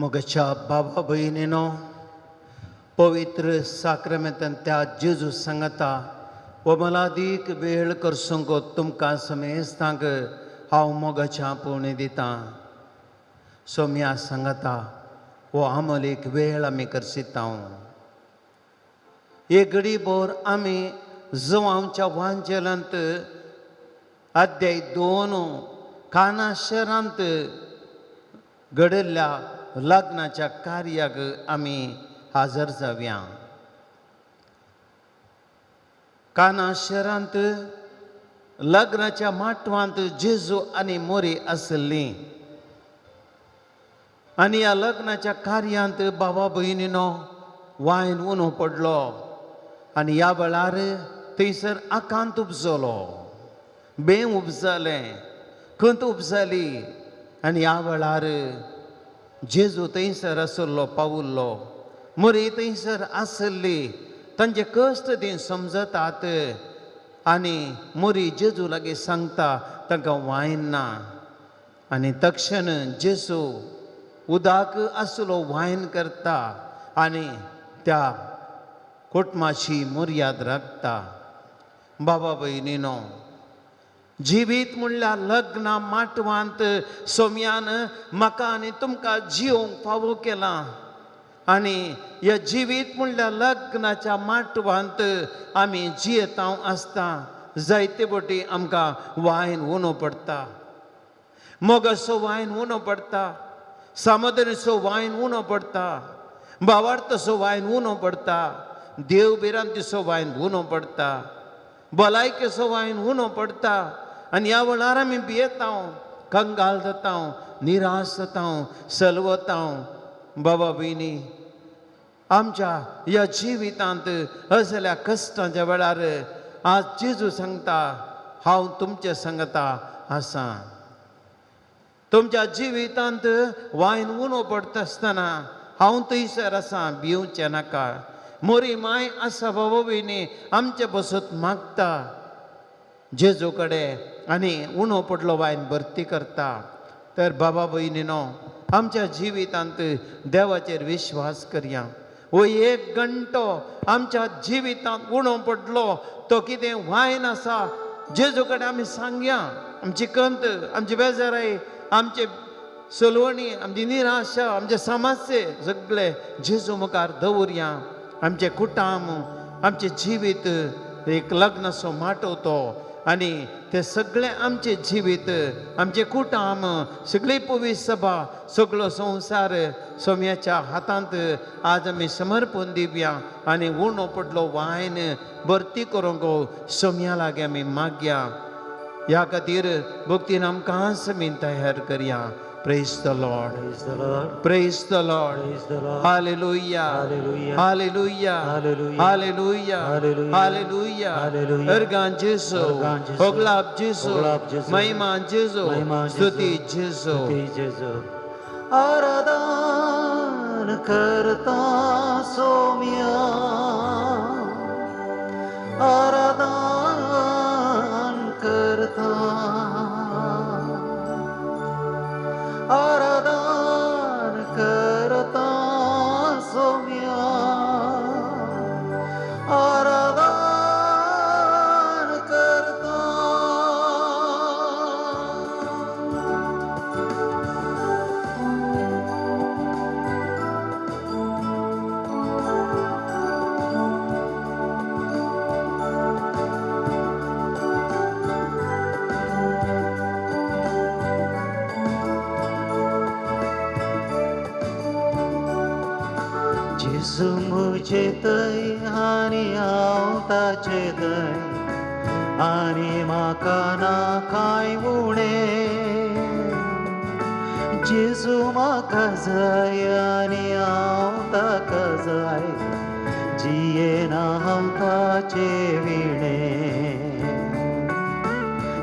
मोगाच्या बाबा भयणीनो, पवित्र साक्रमेंतान त्या जेजू सांगता व मला अधिक वेळ करसूंक तुमकां समेस्तांक हांव मोगाच्या पोवणी दितां. सोम्या सांगता वो आमल एक वेळ आमी करसिता. एक घडी भर आमी जवांच्या वांजेलांत अध्याय 2 काना शहरांत घडयल्ल्या लग्नाच्या कार्याक आमी हाजर जावया. काना शहरांत लग्नाच्या माटवांत जेजू आनी मोरी आसली आनी ह्या लग्नाच्या कार्यांत बाबा भयणीनो वायन उणो पडलो आनी ह्या वेळार थंयसर आकांत उपजलो, बें उपजलें, खंत उपजली आनी ह्या वेळार जेजू थंयसर आसलो पावुल्लो, मोरी थंयसर आसली, तांचे कश्ट ती समजतात आनी मोरी जेजू लागीं सांगता तांकां वायन ना. आनी तक्षण जेजू उदक आसलो वायन करता आनी त्या कुटुंबाची मर्याद राखता. बाबा भयणीनो, जिवीत म्हणल्यार लग्ना माटवांत सोम्यान म्हाका आनी तुमकां जिवंक फावो केला आनी ह्या जिवीत म्हणल्यार लग्नाच्या माटवांत आमी जियेता आसता. जायते फावटी आमकां वायन उणो पडटा, मोगाचो वायन उणो पडटा, सामोदनीचो वायन उणो पडटा, भावार्थाचो वायन उणो पडटा, देव बिरांतीचो वायन उणो पडटा, भलायकेचो वायन उणो पडटा. आनी ह्या वेळार आमी भियेता, कंगाल जाता, निराश जाता, सलवता. बाबा भयणी, आमच्या ह्या जिवितांत असल्या कश्टांच्या वेळार आज जेजू सांगता हांव तुमचे सांगता आसा. तुमच्या जिवितांत वायन उणो पडटा आसतना हांव थंयसर आसा, भिवचे नाका. मोरी माय आसा बाबा भयणी, आमचे बसत मागता जेजू कडेन आनी उणो पडलो वायन भरती करता. तर बाबा भयणीनो, आमच्या जिवितांत देवाचेर विश्वास करया. वो एक घंटो आमच्या जिवितांत उणो पडलो तो कितें वायन आसा जेजू कडेन आमी सांगया. आमची कंत, आमची बेजाराई, आमचे सलवणी, आमची निराशा, आमचे समस्ये सगळे जेजू मुखार दवरया. आमचे कुटुंब, आमचे जिवीत एक लग्नाचो माटो तो आनी ते सगळे आमचे जिवीत, आमचे कुटुंब, सगळी पवित्र सभा, सगळो संवसार सोम्याच्या हातांत आज आमी समर्पण दिवया आनी उणो पडलो वायन भरती करूंक सोम्या लागीं आमी मागया. ह्या खातीर भक्तीन आमकां आमी तयार करया. Praise the Lord. Praise the Lord. Praise the Lord. Praise the Lord. Hallelujah. Hallelujah. Hallelujah. Hallelujah. Hallelujah. Hallelujah. Hallelujah. Hallelujah. Ergan Jesu. Ergan Jesu. Oglap Jesu. Oglap Jesu. Mahima Jesu. Mahima Jesu. Stuti Jesu. Stuti Jesu. आराधन करता सोम्या, आराधन करता, आराधन करता सोम्या, आराधन करता. जेजू मुझे तय आनी हांव ताचे तय आनी म्हाका ना कांय उणें. जेजू म्हाका जाय आनी हांव ताका जाय, जियेना हांव ताचे विणें.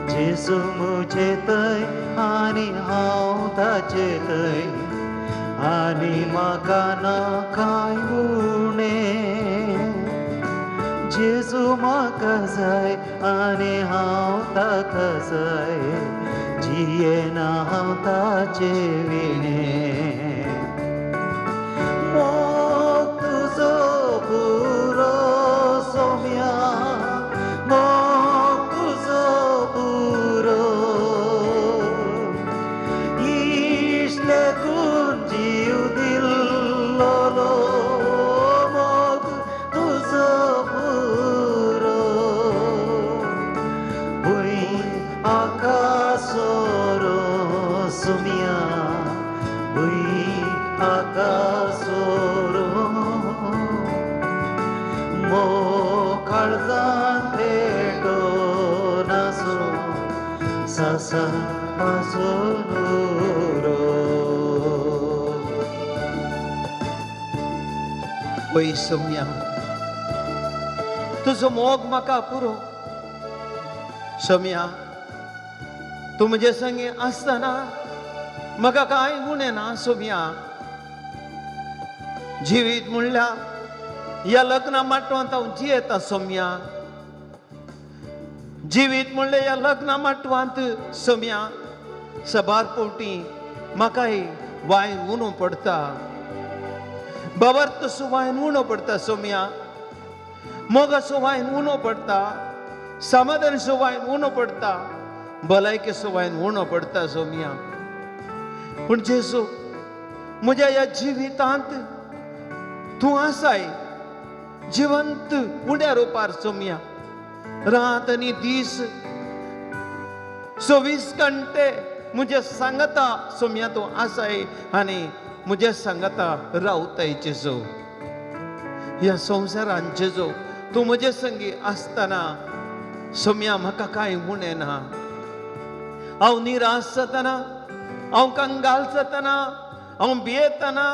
जेजू मुझे तय आनी हांव ताचे तय आनी म्हाका ना कांय उणें. जेजू म्हाका जाय आनी हांव ताका जाय, जियेना हांव ताचे विणें. ससापासून वै सोम्या तुझो मोग म्हाका पुरो सोम्या तू म्हजे संगी आसतना म्हाका कांय उणें ना सोम्या जिवीत म्हणल्यार ह्या लग्ना माटवांत हांव जियेता सोम्या जिवीत म्हणल्यार ह्या लग्ना माटवांत सोम्या सबार पोवटी म्हाकाय वायन उणो पडटा बाबर तसो वायन उणो पडटा सोम्या मोगाचो वायन उणो पडटा समाधानाचो वायन उणो पडटा भलायकेचो वायन उणो पडटा सोम्या पूण जेजू म्हज्या ह्या जिवितांत तूं आसाय जिवंत उड्या रुपार सोम्या रात आनी दीस 24 घंटे म्हजे सांगता सोम्या तूं आसाय आनी म्हजे सांगता रावताय जेजू ह्या संवसारांत जेजू तूं म्हजे संगी आसतना सोम्या म्हाका कांय उणें ना हांव निराश जातना हांव कंगाल जातना हांव भियेतना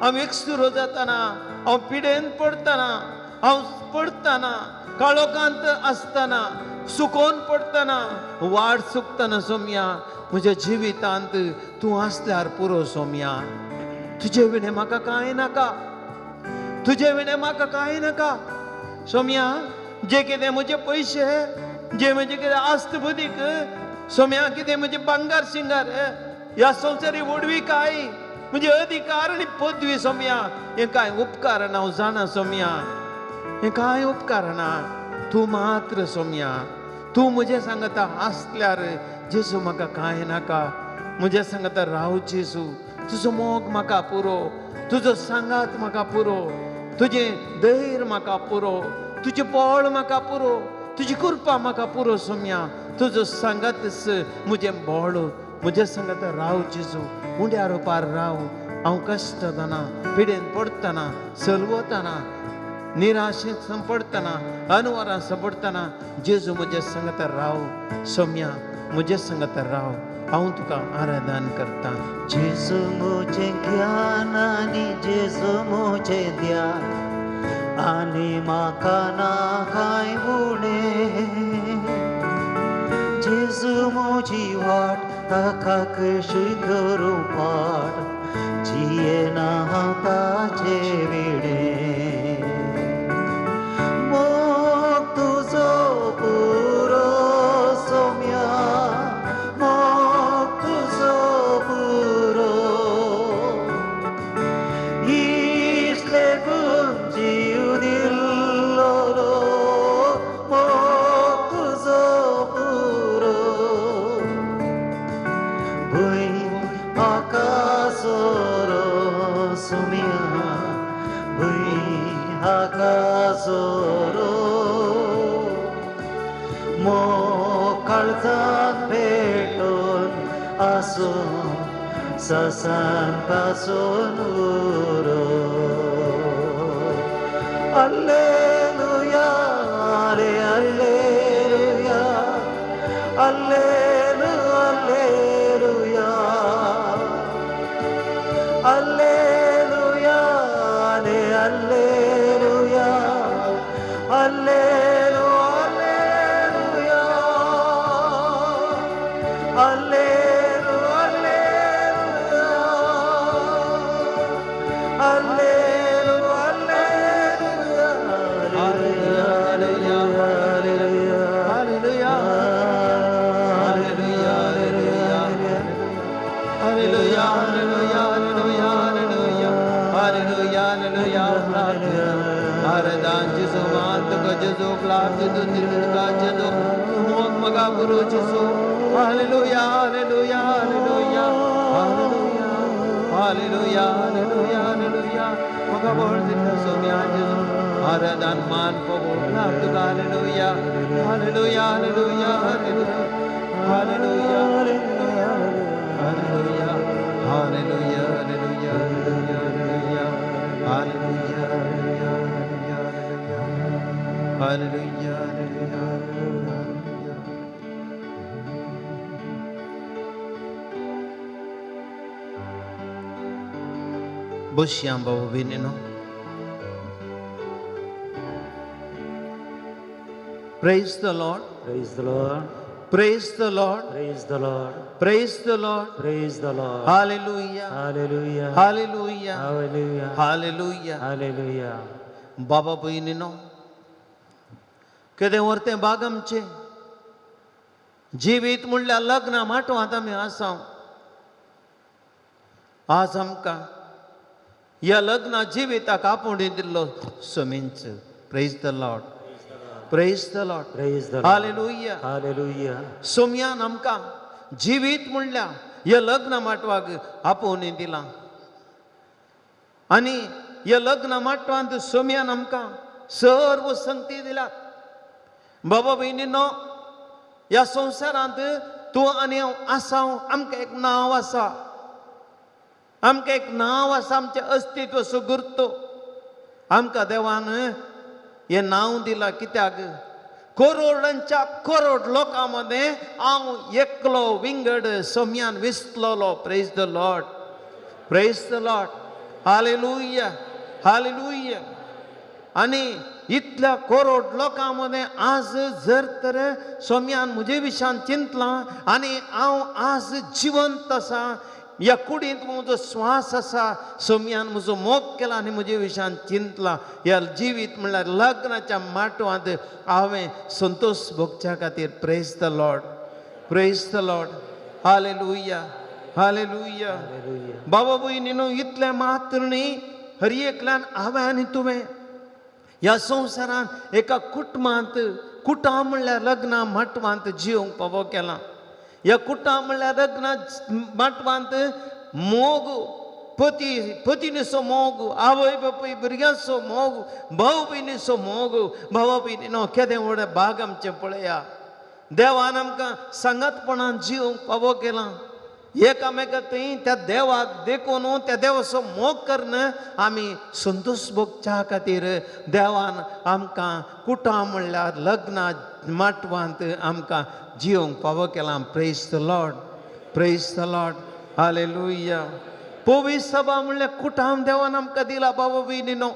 हांव एकसुरो जातना हांव पिडेन पडतना हांव पडतना काळोखांत आसतना सुकोवन पडतना वाट चुकतना सोम्या म्हज्या जिवितांत तूं आसल्यार पुरो सोम्या तुजे विणे म्हाका कांय नाका तुजे विणे म्हाका कांय नाका सोम्या जे कितें म्हजे पयशे जे म्हजे कितें आस्त बुदीक सोम्या कितें म्हजे भांगार शिंगार ह्या संवसारी वडवीकाय म्हणजे अधिकार आनी पदवी सोम्या हें कांय उपकार ना हांव जाणा सोम्या हें कांय उपकार ना तूं मात्र सोम्या तूं म्हजे सांगता आसल्यार जेजू म्हाका कांय नाका म्हजे सांगता राव जेजू तुजो मोग म्हाका पुरो तुजो सांगात म्हाका पुरो तुजें धैर्य म्हाका पुरो तुजें बळ म्हाका पुरो तुजी कृपा म्हाका पुरो सोम्या तुजो सांगातच म्हजें बळ म्हजे सांगता राव जेजू उंड्या रुपार राव हांव कश्टतना पिडेन पडतना चलवतना निराशेंत पडतना अनवरां पडतना जेजू म्हजे सांगता राव सोम्या म्हजे सांगता राव हांव तुका आराधन करता जेजू म्हजें ज्ञान आनी जेजू म्हजें ध्यान आनी म्हाका ना कांय उणें जेजू म्हजी वाट ताका कशी करूं पाट जियेना हांव ताचे विडे मोग तुजो पुरो सोम्या मोग तुजो पुरो इतले गुण जीव दिल्लो मोग तुजो पुरो भुंय आकाशोरो सोम्या भुंय आकाशोरो मोग काळजांत पेटोवन आसूं ससान पासून उरो Alleluia, Alleluia, Alleluia, Alleluia, Alleluia, Alleluia, Alleluia, Alleluia, Aradan man pogona tuga hallelujah hallelujah hallelujah hallelujah hallelujah hallelujah hallelujah hallelujah hallelujah hallelujah बसया भाऊ भयणीनो. Praise the Lord. Praise the Lord. Praise the Lord. Praise the Lord. Praise the Lord. Praise the Lord. Hallelujah. Hallelujah. Hallelujah. Hallelujah. Hallelujah. Hallelujah. बाबा बहिणीनो, कधी वरते बाग आमचे जिवीत म्हणल्यार लग्ना माटवांत आमी आसां. आज आमकां ह्या लग्ना जिविताक आपोवणी दिल्लो समींच. Praise the lord. Praise the Lord. Praise the Lord. Hallelujah. Hallelujah. सोम्यान आमकां जिवीत म्हणल्यार ह्या लग्ना माटवाक आपोवणी दिलां. आनी ह्या लग्ना माटवांत सोम्यान आमकां सर्व संगती दिल्यात. बाबा भयणीनो, ह्या संवसारांत तूं आनी हांव आसां, आमकां एक नांव आसा. आमकां एक नांव आसा, आमचें अस्तित्व सुगुर्तो. आमकां देवान हें नांव दिलां. कित्याक करोडांच्या करोड लोकां मदें हांव एकलो विंगड सोम्यान विसलोलो. Praise the lord. Praise the lord. Hallelujah. Hallelujah. आनी इतल्या करोड लोकां मदें आज जर तर सोम्यान म्हजे विशयान चिंतलां आनी हांव आज जिवंत आसा, ह्या कुडींत म्हजो स्वास आसा, सोम्यान म्हजो मोग केला आनी म्हजे विशयान चिंतलां, ह्या जिवीत म्हणल्यार लग्नाच्या माटवांत हांवें संतोश भोगच्या खातीर. Praise the lord. Praise the lord. Hallelujah. Hallelujah. Hallelujah. बाबा भयणीनो, इतलें मात्र न्ही, हर एकल्यान हांवें आनी तुवें ह्या संवसारांत एका कुटुंबांत, कुटां म्हणल्यार लग्ना माटवांत जिवंक फावो केला. ह्या कुटां म्हणल्यार लग्ना माटवांत मोग, पतीनीचो मोग, आवय बापूय भुरग्यांचो मोग, भाव भयणीचो मोग. भावा भयणीनो, केदें व्हड भाग आमचें पळया. देवान आमकां सांगातपणान जिवंक फावो केला. एकामेका थंय त्या देवाक देखून, त्या देवाचो मोग करून आमी संतोश भोगच्या खातीर देवान आमकां कुटां म्हणल्यार लग्ना माटवांत आमकां जिवंक फावो केला. Praise the lord. Praise the lord. Hallelujah. पवित्र सभा म्हणल्यार कुटां देवान आमकां दिला. बाबा भयणीनो,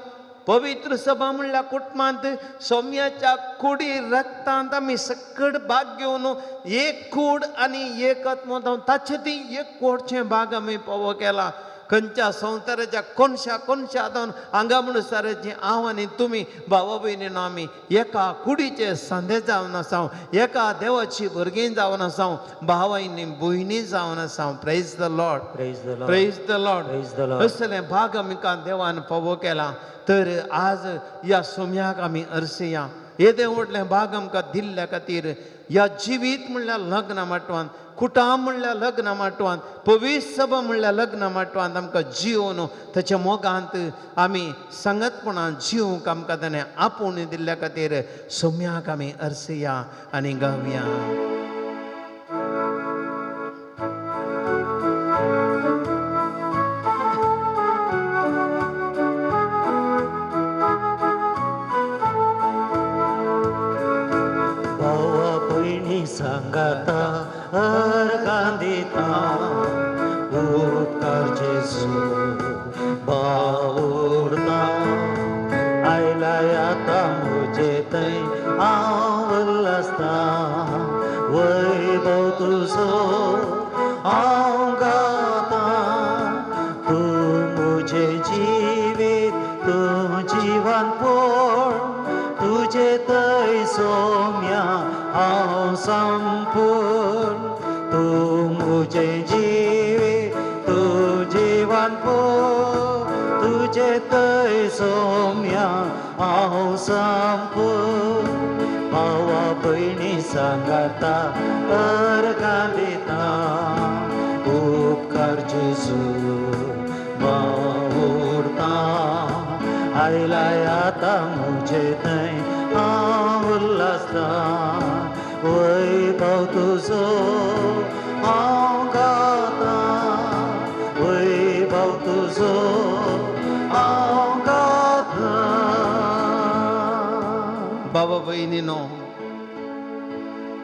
पवित्र सभा म्हणल्यार कुटुंबांत सोम्याच्या कुडी रक्तांत आमी सकड भाग घेवन एक कूड आनी एक आत्मो ताचे ती एक कोडचें भाग आमी फावो केला. खंयच्या संवसाराच्या कोनशांत हांगा म्हणसाराची हांव आनी तुमी भावा भयणीनो आमी एका कुडीचे सांदे जावन आसां, एका देवाची भुरगीं जावन आसां, भावांनी भयणी जावन आसां. Praise the Lord. Praise the Lord. Praise the Lord. Praise the Lord. असलें भाग आमकां देवान फावो केला. तर आज ह्या सोम्याक आमी अर्सया. येदें व्हडलें भाग आमकां दिल्ल्या खातीर ह्या जिवीत म्हणल्यार लग्ना माटवांत, कुटां म्हणल्यार लग्ना माटवांत, पवित्र सभा म्हणल्यार लग्ना माटवांत आमकां जिवन ताच्या मोगांत आमी सांगतपणान जिवंक आमकां ताणें आपोवणी दिल्ल्या खातीर सोम्याक आमी अर्सया आनी गावया. भावा भयणी सांगाता अर्गां दिता, उपकार जेजू बावुरता. आयलाय आतां म्हजे थंय हांव उल्हासता, वैभव तुजो हांव गाता. तूं म्हजें जिवीत, तूं जिवन पळ, तुजे थंय सोम्या हांव संपूर्ण. तूं म्हजें जिवीत, तूं जिवन पळ, तुजे थंय सोम्या हांव संपूर्ण. भावा भयणी सांगाता अर्गां दिता, उपकार जेजू बावुरता. आयलाय आतां म्हजे थंय हांव उल्हासता, वैभव तुजो हांव गाता, वैभव तुजो हांव गाता. बाबा भयणीनो,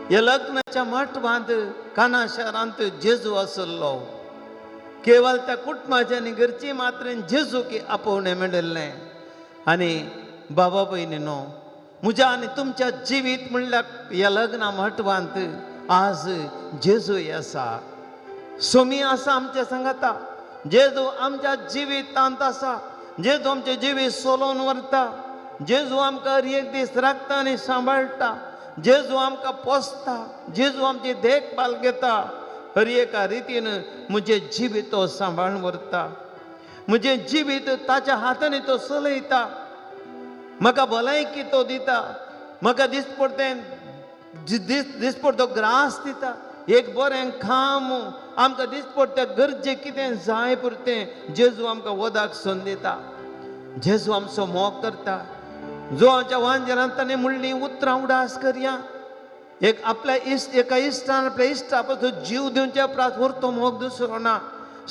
ह्या लग्नाच्या माटवांत काना शारांत जेजू आसलो. केवळ त्या कुटुंबाच्या आणि घरची मात्र जेजू की आपोवणे मेळिल्लें आनी बाबा भयणीनो म्हज्या आनी तुमच्या जिवीत म्हणल्यार ह्या लग्ना म्हटवांत आज जेजूय आसा सोमी आसा आमच्या सांगाता जेजू आमच्या जिवितांत आसा जेजू आमचे जिवीत सोलोवन व्हरता जेजू आमकां हर एक दीस राखता आनी सांबाळटा जेजू आमकां पोसता जेजू आमची देखभाल घेता हर एका रितीन म्हजें जिवीत तो सांबाळून व्हरता म्हजें जिवीत ताच्या हातांनी तो चलयता म्हाका भलायकी तो दिता म्हाका दिसपडतें दिसपडतो ग्रास दिता एक बरें काम आमकां दिसपडटा गरजे कितें जाय पुरतें जेजू आमकां वदाक संद दिता जेजू आमचो मोग करता जो आमच्या वांजेरांत ताणें म्हणली उतरां उडास करया एक आपल्या एका इश्टान आपल्या इश्टा पासून जीव दिवच्या प्रात व्हरतो मोग दुसरो ना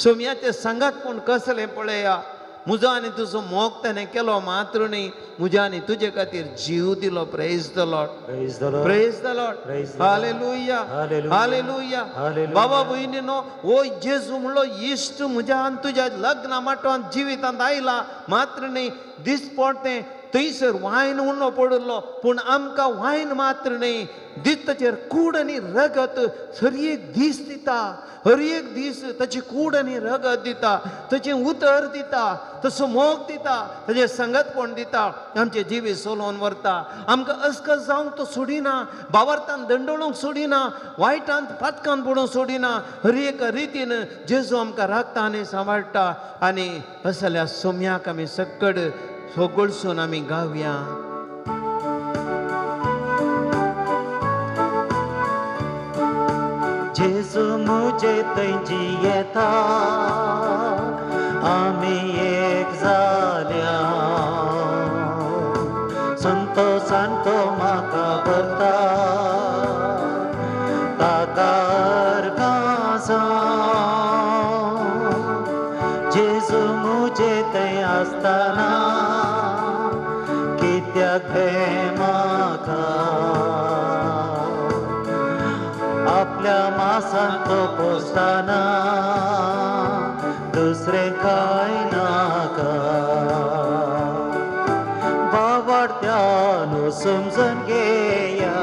सोमयाचे सांगात पूण कसलें पळया म्हजो आनी तुजो मोग ताणें केलो मात्र न्ही म्हज्या आनी तुजे खातीर जीव दिलो praise the Lord Praise the Lord. Praise the Lord Praise the Lord. Hallelujah Hallelujah. Hallelujah Hallelujah. बाबा भयणीनो हो जेजू म्हणलो इश्ट म्हज्या आनी तुज्या लग्ना माटवान जिवितांत आयला मात्र न्ही दिसपडतें थंयसर वायन उणो पडलो पूण आमकां वायन मात्र न्ही दीस ताचेर कूड आनी रगत हर एक दीस दिता हर एक दीस ताची कूड आनी रगत दिता ताचें उतर दिता तसो मोग दिता ताचें संगतपण दिता आमचे जिवीत सोलोवन व्हरता आमकां अस्कस जावंक तो सोडिना बावार्थान दंडळूंक सोडिना वायटांत पातकान पडूंक सोडिना हर एका रितीन जेजू आमकां राखता आनी सांबाळटा आनी असल्या सोम्याक आमी सकड सोगळसून आमी गावया जेजू मुझे थंयची येता आमी एक जाल्या संतोषान तो म्हाका भरता ताका अर्गां जेजू मुझे थंय आसतना कित्याक हे म्हाका आपल्या मासान तो पोसताना दुसरे काय नाका बावार्थ्यानो समजून घेया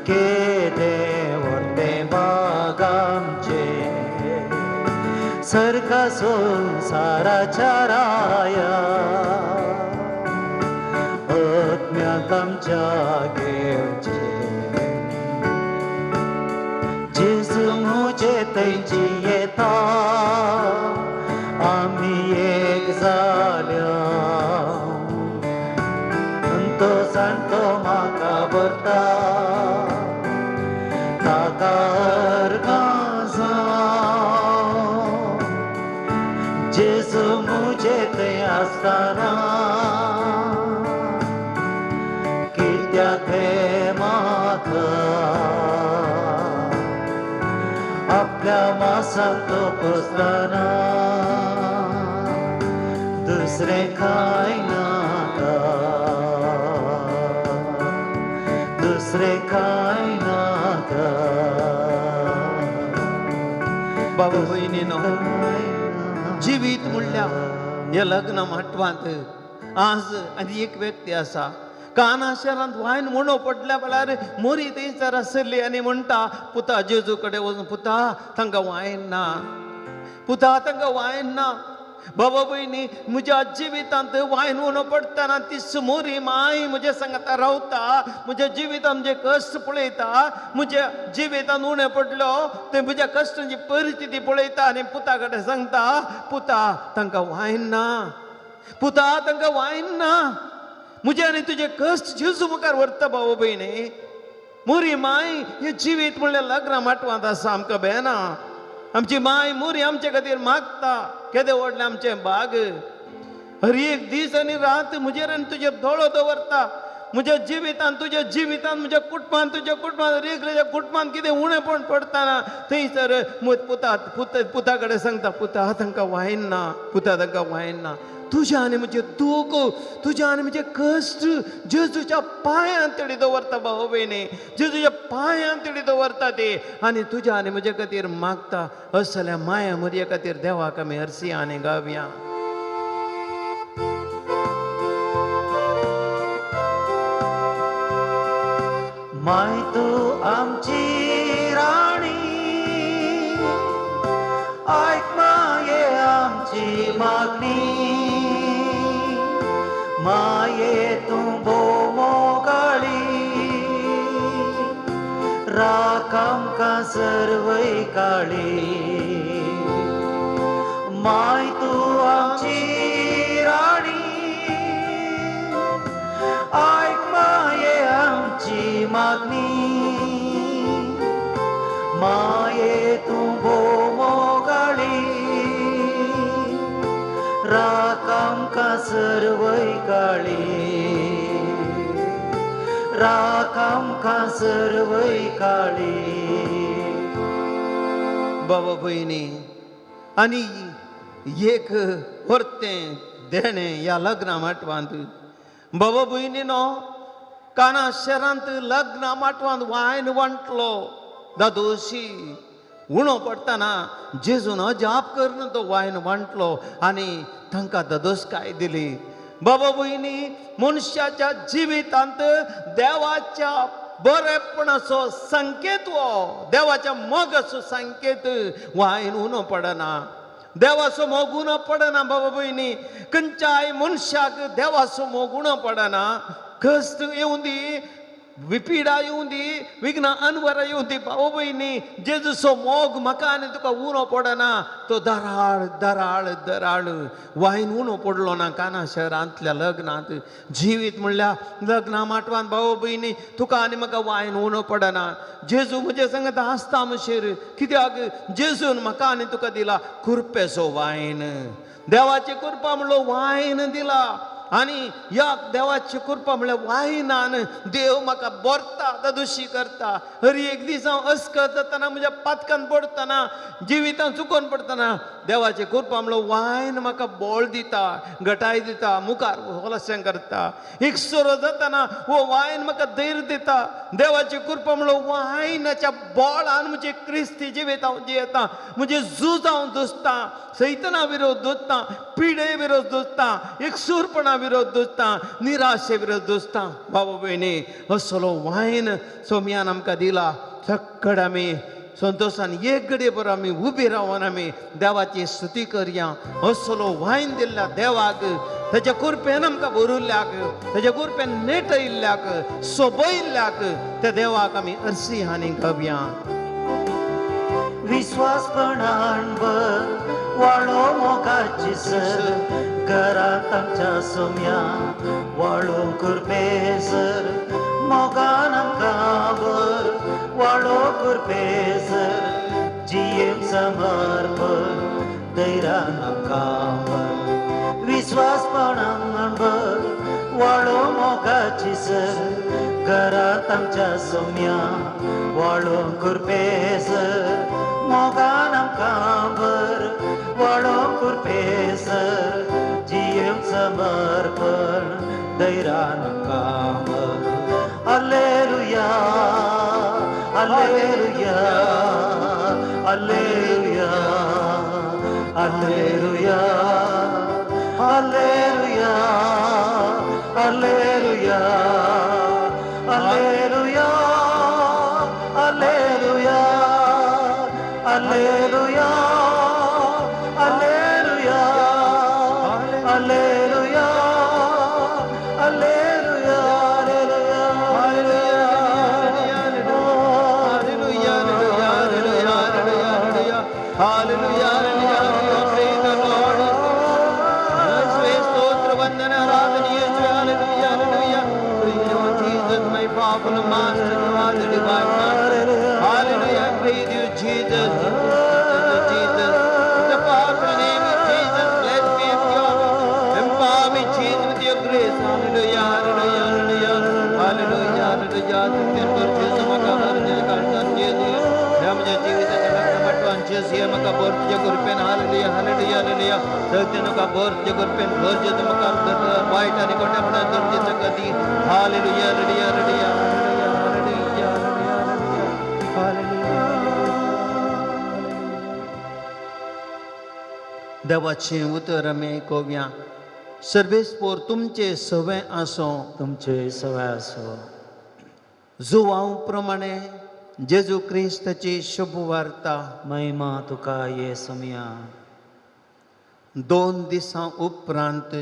केदें व्हडलें बाग आमचे सरका संसाराच्या राया आत्म्याक आमच्या घेवचे जेजू मुझे थंयची येता आमी एक जाल्या संतोषान तो म्हाका भरता ताका अर्गां जेजू मुझे थंय आसतना कित्याक हे म्हाका आपल्या मासाक तो पोसताना दुसरे काय नाका दुसरे काय नाका बाबा भयणीनो जिवीत म्हणल्यार हे लग्न म्हटवांत आज आनी एक व्यक्ती आसा काना शहरांत वायन म्हणो पडल्या वेळार मोरी थंयसर आसली आनी म्हणटा पुता जेजू कडेन वचून पुता तांकां वायन ना पुता तांकां वायन ना बाबा भयणी म्हज्या जिवितांत वायन उणो पडटना ती मोरी माय म्हज्या सांगाता रावता म्हज्या जिवितांत म्हजे कश्ट पळयता म्हज्या जिवितांत उणें पडलो ते म्हज्या कश्टांची परिस्थिती पळयता आनी पुता कडेन सांगता पुता तांकां वायन ना पुता तांकां वायन ना म्हजे आनी तुजे कश्ट जेजू मुखार व्हरता बाबा भयणी मोरी माय हे जिवीत म्हणल्यार लग्ना माटवांत आसा आमकां बेना आमची माय मोरी आमचे खातीर मागता केदें व्हडलें आमचें बाग हर एक दीस आनी रात म्हजेर आनी तुजेर दोळो दवरता म्हज्या जिवितांत तुज्या जिवितांत म्हज्या कुटुंबांत तुज्या कुटुंबांत रेगलेच्या कुटुंबांत कितें उणेंपण पडटाना थंयसर पुता कडेन सांगता पुता तांकां वायन ना पुता तांकां वायन ना तुझ्या आणि म्हजे दूख, तुझ्या आणि म्हजे कश्ट जेजूच्या पांयां तेडी दवरता भाव भयणी, जेजूच्या पांयां तेडी दवरता ते आनी तुझ्या आनी म्हजे खातीर मागता. असल्या माया मरये खातीर देवाक आमी हरसी आनी गावया. माय तू आमची राणी, ऐक माये आमची मागणी. माये तू मोगाळी, राख आमकां सर्वय काळी. माय तू आमची राणी, ऐक माये आमची मागणी. माये तू मोगाळी, राख आमकां सर्वय काळी. राख आमकां सर्वय काळी. बाबा भयणी, आनी एक व्हरतें देणें ह्या लग्ना माटवांत. बाबा भयणीनो, काना शहरांत लग्ना माटवांत वायन वांटलो दादोशी उणो पडटाना जेजून अजाप करन तो वायन वांटलो आनी तांकां दादोसकाय दिली. बाबा भयणी, मनशाच्या जिवितांत देवाच्या बरेपणाचो संकेत वो, देवाच्या मोगाचो संकेत वायन उणो पडना. देवाचो मोग उणो पडना बाबा भयणी. खंयच्याय मनशाक देवाचो मोग उणो पडना. कश्ट येवं दी, विपिडा येवं दी, विघ्न अनवरां येवं दी भाव भयणी, जेजूचो मोग म्हाका आनी तुका उणो पडना. तो दराळ दराळ दराळ वायन उणो पडलो ना काना शहरांतल्या लग्नांत. जिवीत म्हणल्यार लग्ना माटवान भाव भयणी तुका आनी म्हाका वायन उणो पडना. जेजू म्हजे सांगता आसता म्हणशीर, कित्याक जेजून म्हाका आनी तुका दिला कुरपेचो वायन. देवाची कृपा म्हणलो वायन दिला. आनी ह्या देवाची कृपा म्हळ्यार वायनान देव म्हाका बरता, दादोशी करता. हर एक दीस हांव अस्कर जातना, म्हज्या पातकान पडटना, जिवितांत चुकोवन पडटना देवाची कृपा म्हणलो वायन म्हाका बोळ दिता, घटाय दिता, मुखार होलसें करता. एक सोरो जातना हो वायन म्हाका धैर्य दिता. देवाची कृपा म्हणलो वायनाच्या बोळान म्हजे क्रिस्ती जिवीत हांव जियेता. म्हजें झूज हांव झुजता, सैताना विरोध झुजता, पिडे विरोध झुजता, एकसूरपणा विरोध झुजता, निराशे विरोध झुजता. बाबा भयणी, असलो वायन सोम्यान आमकां दिला. सक्कड आमी संतोषान एक घडी बरो आमी उबी रावन आमी देवाची स्तुती करया. असलो वायन दिल्ल्या देवाक, ताच्या कृपेन आमकां भरुल्ल्याक, ताच्या कृपेन नेटयल्ल्याक, सोबयल्ल्याक त्या देवाक आमी हरसी आनी गावया. विश्वासपणान भर वाळो मोगाची सर, घरांत आमच्या सोम्या वाळो कुरपेसर. मोगान आमकां भर वाळो कुरपेसर, जियेम समर्पण धैर्यान आमकां भर. विश्वासपणान भर वाळो मोगाची सर, घरांत आमच्या सोम्या वाळो कुरपेसर. मोगान आमकां भर वाळो कुरपेसर, जियेम समर्पण धैर्यान आमकां भर. Hallelujah hallelujah hallelujah hallelujah hallelujah hallelujah hallelujah hallelujah hallelujah hallelujah hallelujah hallelujah Hallelujah, hallelujah, praise the Lord. स्तोत्र वंदन आराधना यीशु, hallelujah, hallelujah. Praise you, Jesus, my powerful master, you are the divine master. Hallelujah, praise you, Jesus, Jesus. The powerful name of Jesus, bless me with your, empower me, Jesus, with your grace. Hallelujah, hallelujah, hallelujah, hallelujah, hallelujah. Suktir per Jesus मका हर दिल का Jesus, हम जो जीवित है मटवान Jesus. देवाची म्हाका बरचे करपेन hallelujah hallelujah hallelujah सगळे म्हाका बरचे करपेन बरचे म्हाका वायट आनी कोट्यापणा गरजेचं कधी hallelujah hallelujah hallelujah hallelujah hallelujah hallelujah देवाचे उतर आमी आयकोवया सर्वेस्पोर तुमचे सवय आसो तुमचे सवय असो जुवांव प्रमाणे जेजू क्रिस्ताची शुभ वार्ता महिमा तुका ये समया 2 दिसां उपरांत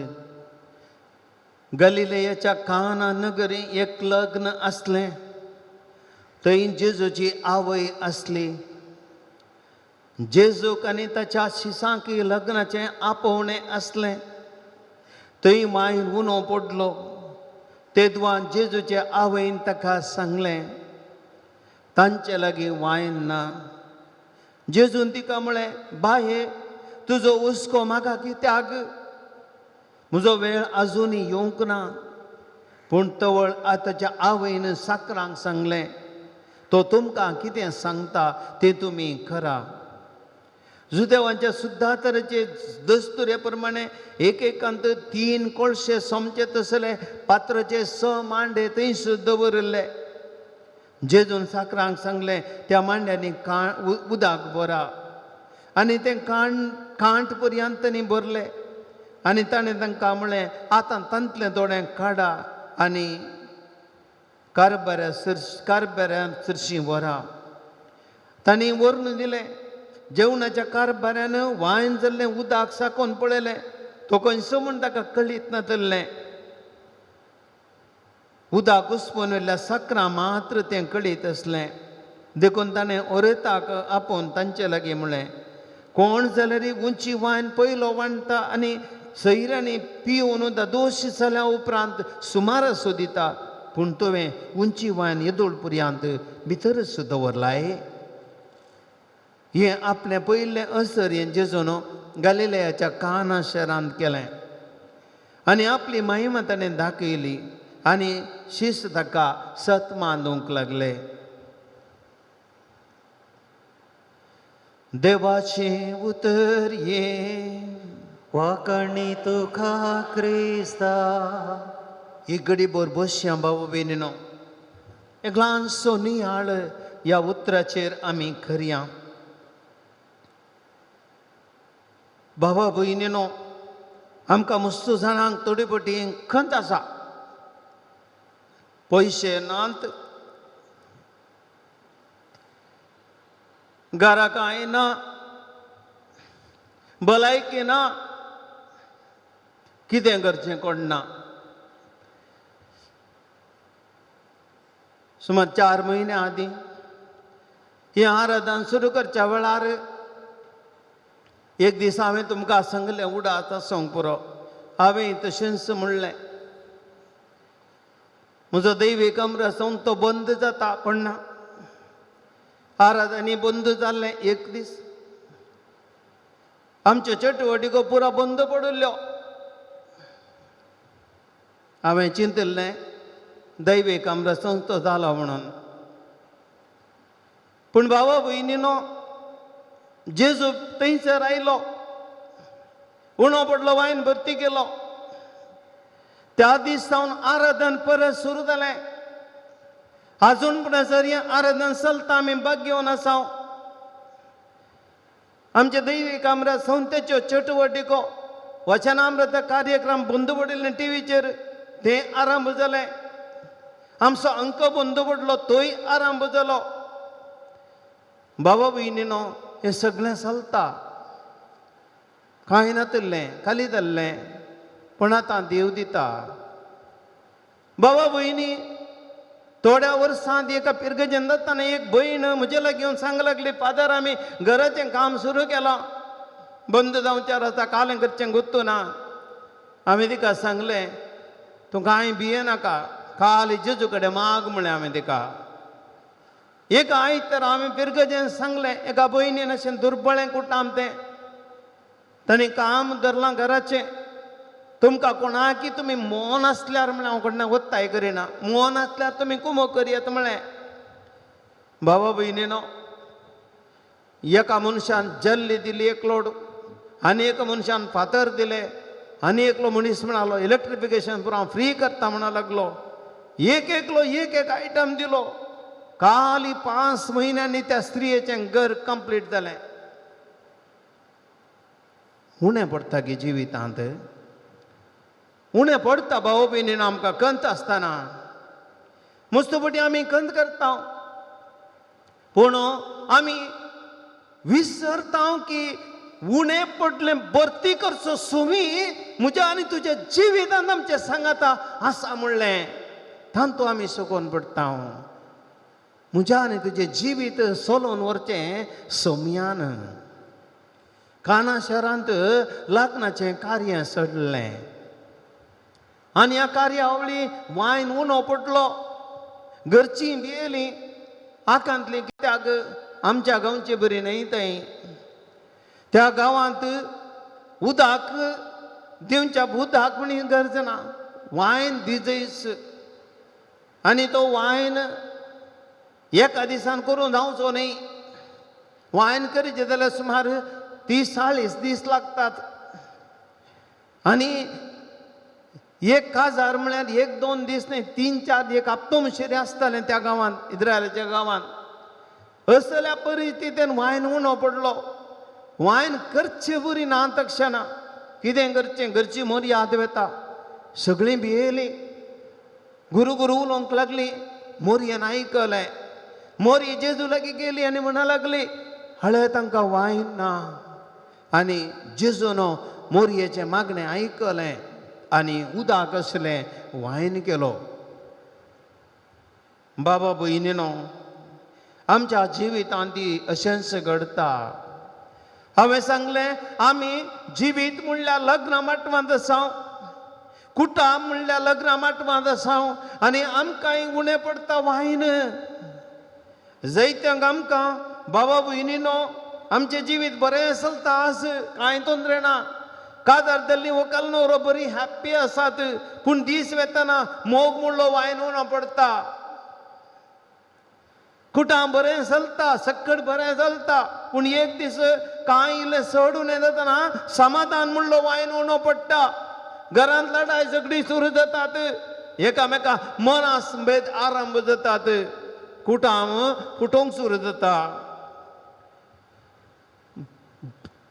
गलिलेयाच्या काना नगरी एक लग्न असलें थंय जेजूची आवय असली जेजूक आनी ताच्या शिसांक लग्नाचें आपोवणें असलें थंय वायन उणो पडलो तेदवा जेजूच्या आवयन ताका सांगलें तांचे लागीं वायन ना जेजून तिका म्हळें बाये तुजो हुस्को म्हाका कित्याक म्हजो वेळ आजुनी येवंक ना पूण तवळ ताच्या आवयन साकरांक सांगलें तो तुमकां कितें सांगता तें तुमी करा जुदेवांच्या सुद्दां तरेचे दस्तुरे प्रमाणे एकेकांत 3 कोळशे सोमचे तसले पात्राचे 6 मांडे थंयच दवरले जेजून साकरांक सांगलें त्या मांड्यांनी उदक भरा आनी तें कांट पर्यंत न्ही भरलें आनी ताणें तांकां म्हळें आतां तांतलें दोळें काडा आनी कारबऱ्या चरशीं व्हरा तांणी व्हरून दिलें जेवणाच्या कारबाऱ्यान वायन जाल्लें उदक साकोन पळयलें तो खंयचो म्हूण ताका कळीत नातलें उदक उसपून व्हेल्ल्या साकरां मात्र तें कळीत असलें देखून ताणें ओरेताक आपोवन तांचे लागीं म्हळें कोण जाल्यार उंची वायन पयलो वांडटा आनी सैऱ्यांनी पिवन दोश जाल्या उपरांत सुमार सोदिता पूण तुवें उंची वायन येदोळ पर्यंत भितरच दवरलाय हें आपलें पयिल्लें असर हें जेजून गलिलेयाच्या काना शारांत केलें आनी आपली महिमा ताणें दाखयली आनी शिस्त ताका सत मानूंक लागले देवाचें उतर ये वाकणी तुका क्रिस्ता एक घडी बोर बसया बाबा बेनिनो एक ल्हानसो नियाळ ह्या उतराचेर आमी करया बाबा भयणीनो आमकां मस्तू जाणांक थोडी पटी खंत आसा पयशे नात घरा कांय ना भलायकी ना कितें करचें कोणना सुमार 4 म्हयने आदीं ही आराधन सुरू करच्या वेळार एक दीस हांवें तुमकां सांगलें उडात आसूंक पुरो हांवें तशेंच म्हणलें म्हजो दैवीक अमरासून तो बंद जाता पण ना आराधनी बंद जाल्लें एक दीस आमच्यो चटवटीको पुरो बंद पडल्यो हांवें चिंतलें दैवीक अमरासून तो जालो म्हणून पूण बाबा भयणीनो जेजू थंयसर आयलो उणो पडलो वायन भरती केलो त्या दीस सावन आराधन परत सुरू जालें आजून म्हणसर हें आराधन चलता आमी भाग घेवन आसा आमचे दैवीक अमरात संतेच्यो चटवटीको वचनामृत कार्यक्रम बंद पडिल्ले टीव्हीचेर तें आरंभ जालें आमचो अंक बंद पडलो तोय आरंभ जालो बाबा भयणीनो हें सगळें चलता कांय नातलें खाली जाल्लें पूण आतां देव दिता बाबा भयणी थोड्या वर्सांत एका पिरगेजेन जाताना एक भयण म्हजे लागीं येवन सांग लागली फादर आमी घराचें काम सुरू केलां बंद जावचें आसा कालें करचें गुत्तू ना हांवें तिका सांगलें तूं कांय भियेनाका काल जेजू कडेन माग म्हळें हांवें तिका एक आयज तर हांवें पिरगेजेन सांगलें एका भयणीन अशें दुर्बळें कुटाम तें ताणें काम धरलां घराचें तुमकां कोणाकी तुमी मोन आसल्यार म्हळें हांव कडल्यान वत्ताय करिना मोन आसल्यार तुमी कुमो करयात म्हळें बाबा भयणीनो एका मनशान जल्ली दिली एक लोड, आनी एका मनशान फातर दिले, आनी एकलो मनीस म्हणालो इलेक्ट्रिफिकेशन पुरो फ्री करता म्हणा लागलो. एक एक आयटम दिलो. खाली 5 महिन्यांनी त्या स्त्रियेचें घर कंप्लीट जालें. उणें पडटा गे जिवितांत, उणें पडटा भाऊ भयणीन आमकां कंत आसतना. मस्तपटी आमी कंत करता, पूण आमी विसरता की उणें पडलें भरती करचो सुमी म्हज्या आनी तुज्या जिवितांत आमच्या सांगाता आसा म्हणलें तांतू आमी सकून पडटा. म्हज्या आनी तुजें जिवीत सोलोवन व्हरचें सोमयान. काना शारांत लग्नाचें कार्य सडलें आनी ह्या कार्यावळी वायन उणो पडलो. घरचीं भियेलीं आकांतलीं, कित्याक आमच्या गांवची बरी न्हय थंय. त्या गांवांत उदक दिवच्या बुदाक म्हणी गरज ना, वायन दिजयस. आनी तो वायन एका दिसान करून जावचो न्ही. वायन करचें जाल्यार सुमार 30-40 दीस लागतात. आनी 1000 म्हळ्यार 1-2 दीस न्ही, 3-4 एक हप्तो म्हणसर आसतालें त्या गांवांत, इस्रायलाच्या गांवांत. असल्या परिस्थितीन वायन उणो पडलो. वायन करचें बरी ना तक्षणा. कितें करचें, घरची मोरी याद वेता. सगळीं भियेलीं, गुरू उलोवंक लागली. मोरयेन आयकलें. मोरी जेजू लागीं गेली आनी म्हणा लागली हळे तांकां वायन ना. आनी जेजून मोरयेचें मागणें आयकलें आनी उदक असलें वायन केलो. बाबा भयणीनो, आमच्या जिवितांत अशेंच घडटा. हांवें सांगलें आमी जिवीत म्हणल्यार लग्न माटवांत आसां, कुटुंब म्हणल्यार लग्न माटवांत आसां, आनी आमकांय उणें पडटा वायन. जायत्यांक आमकां बाबा भयणीनो आमचें जिवीत बरें चलता आज, कांय तोंदरे ना. काजार धरली व्हंकल न्हवरो बरी हॅप्पी आसात, पूण दीस वेतना मोग म्हणलो वायन उणो पडटा. कुटां बरें चलता, सक्कट बरें चलता, पूण एक दीस कांय इल्लें चडून येतना समाधान म्हणलो वायन उणो पडटा. घरांत लढाय झगडी सुरू जातात, एकामेका मनासभेद आरंभ जातात, कुटां फुटोवंक सुरू जाता.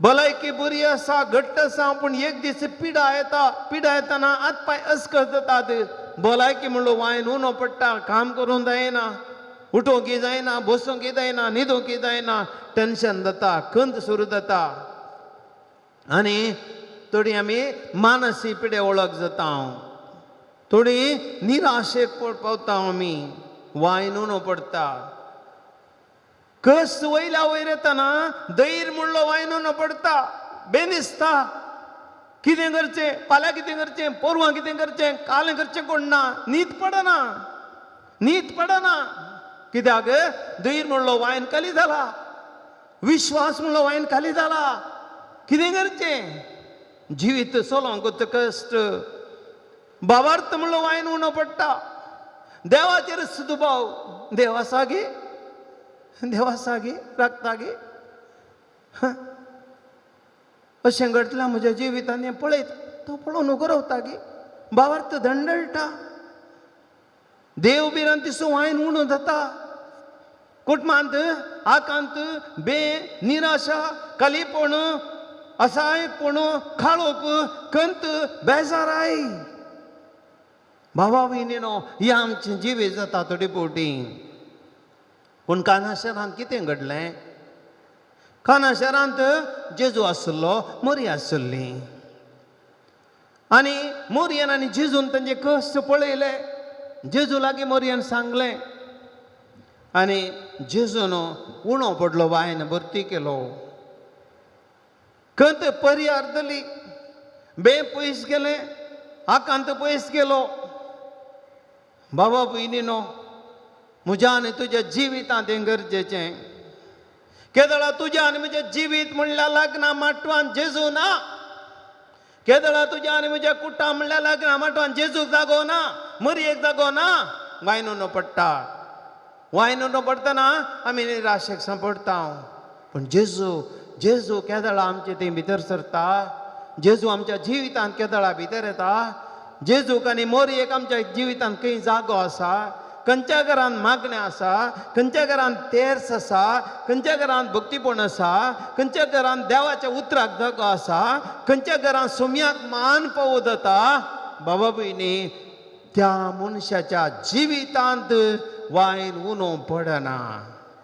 भलायकी बरी आसा, घट्ट आसा, पूण एक दीस पिडा येता. पिडा येतना हात पाय अस्कत जातात. भलायकी म्हणलो वायन उणो पडटा. काम करूंक जायना, उठोवंक जायना, बसूंक जायना, न्हिदोवंक जायना. टेन्शन जाता, खंत सुरू जाता. आनी थोडी आमी मानसीक पिडे वळख जाता. थोडी निराशेक पावता आमी. वायन उणो पडटा. कस वयल्या वयर येतना धैर्य म्हणलो वायन उणो पडटा. बेनिसता. कितें करचें, फाल्यां कितें करचें, परवां कितें करचें, कालें करचें कोण ना. न्हीद पडना, न्हीद पडना. कित्याक धैर्य म्हणलो वायन खाली जाला. विश्वास म्हणलो वायन खाली जाला. कितें करचें, जिवीत चलोवंक कश्ट. भावार्थ म्हणलो वायन उणो पडटा. देवाचेर सुदभाव, देवा सागे, देवा सागे, राखतागे. अशें घडलां म्हज्या जिवितांत. हें पळयत तो पळोवन उगो रावता गे. भावार्थ धंडळटा. देव बिरान तिसो वायन उणो जाता. कुटुंबांत आकांत, बे, निराशा, कलीपण, असायपण, खाळोप, कंत, बेजाराय. भावा भयणीनो, हें आमचें जिवीत जाता थोडी फावटी. पूण काना शारांत कितें घडलें? काना शारांत जेजू आसलो, मोरी आसली. आनी मोरयेन आनी जेजून तांचे कश्ट पळयले. जेजू लागीं मोरयेन सांगलें. आनी जेजून उणो पडलो वायन भरती केलो. कंत परियार दिली. बे पयस गेले, आकांत पयस गेलो. बाबा भयणीनो, म्हज्या आनी तुज्या जिवितांत हें गरजेचें. केदळा तुज्या आनी म्हजें जिवीत म्हणल्यार लग्ना माटवान जेजू ना. केदळा तुज्या आनी म्हज्या कुटां म्हणल्यार लग्ना माटवान जेजूक जागो ना, मरयेक जागो ना. वायन उणो पडटा. वायन उणो पडटना आमी निराशेक सांपडटा. पण जेजू केदळा आमचे ते भितर सरता, जेजू आमच्या जिवितांत केदळा भितर येता, जेजूक आनी मोरयेक आमच्या जिवितांत खंय जागो आसा, खंयच्या घरांत मागणें आसा, खंयच्या घरांत तेर्स आसा, खंयच्या घरांत भक्तीपण आसा, खंयच्या घरांत देवाच्या उतराक जागो आसा, खंयच्या घरांत सोम्याक मान पावो जाता, बाबा भयणी त्या मनशाच्या जिवितांत वायन उणो पडना.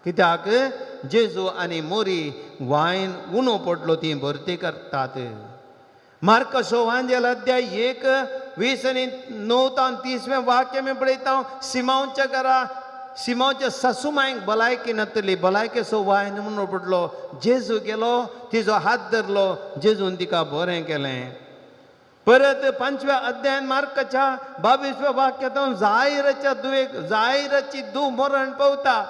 कित्याक जेजू आनी मोरी वायन उणो पडलो ती भरती करतात. मार्कसो वांजेल अध्याय 1:20-9 वाक्य मी पळयता. सिमांच्या घरा सिमांच्या सासूमायक भलायकी नातली, भलायकेचो वायन म्हणून पडलो. जेजू गेलो, तिचो हात धरलो, जेजून तिका बरें केलें. परत 5व्या अध्यायान मार्काच्या 22व्या वाक्यांत जायराच्या दुयेक जायराची दू मरण पावता.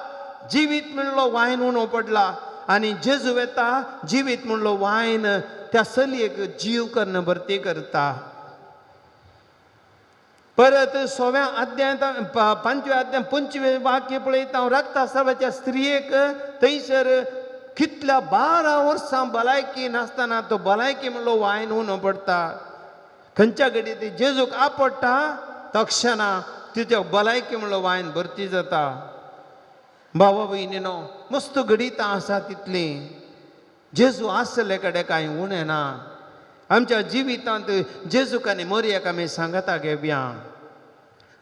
जिवीत म्हणलो वायन उणो पडला आनी जेजू येता, जिवीत म्हणलो वायन त्या सलयेक जीव करणं भरती करता. परत 6व्या अध्यायांत 5व्या अध्याय 25वें वाक्य पळयता. रक्तस्रावाच्या स्त्रियेक थंयसर कितल्या 12 वर्सां भलायकी नासतना तो भलायकी म्हणलो वायन उणो पडता. खंयच्या घडी ती जेजूक आपडटा तक्षणा तिच्या भलायकी म्हणलो वायन भरती जाता. बाबा भयणीनो, मस्त घडीत आसा तितली जेजू आसले कडेन कांय उणें ना. आमच्या जिवितांत जेजूक आनी मोरयेक आमी सांगता घेवया.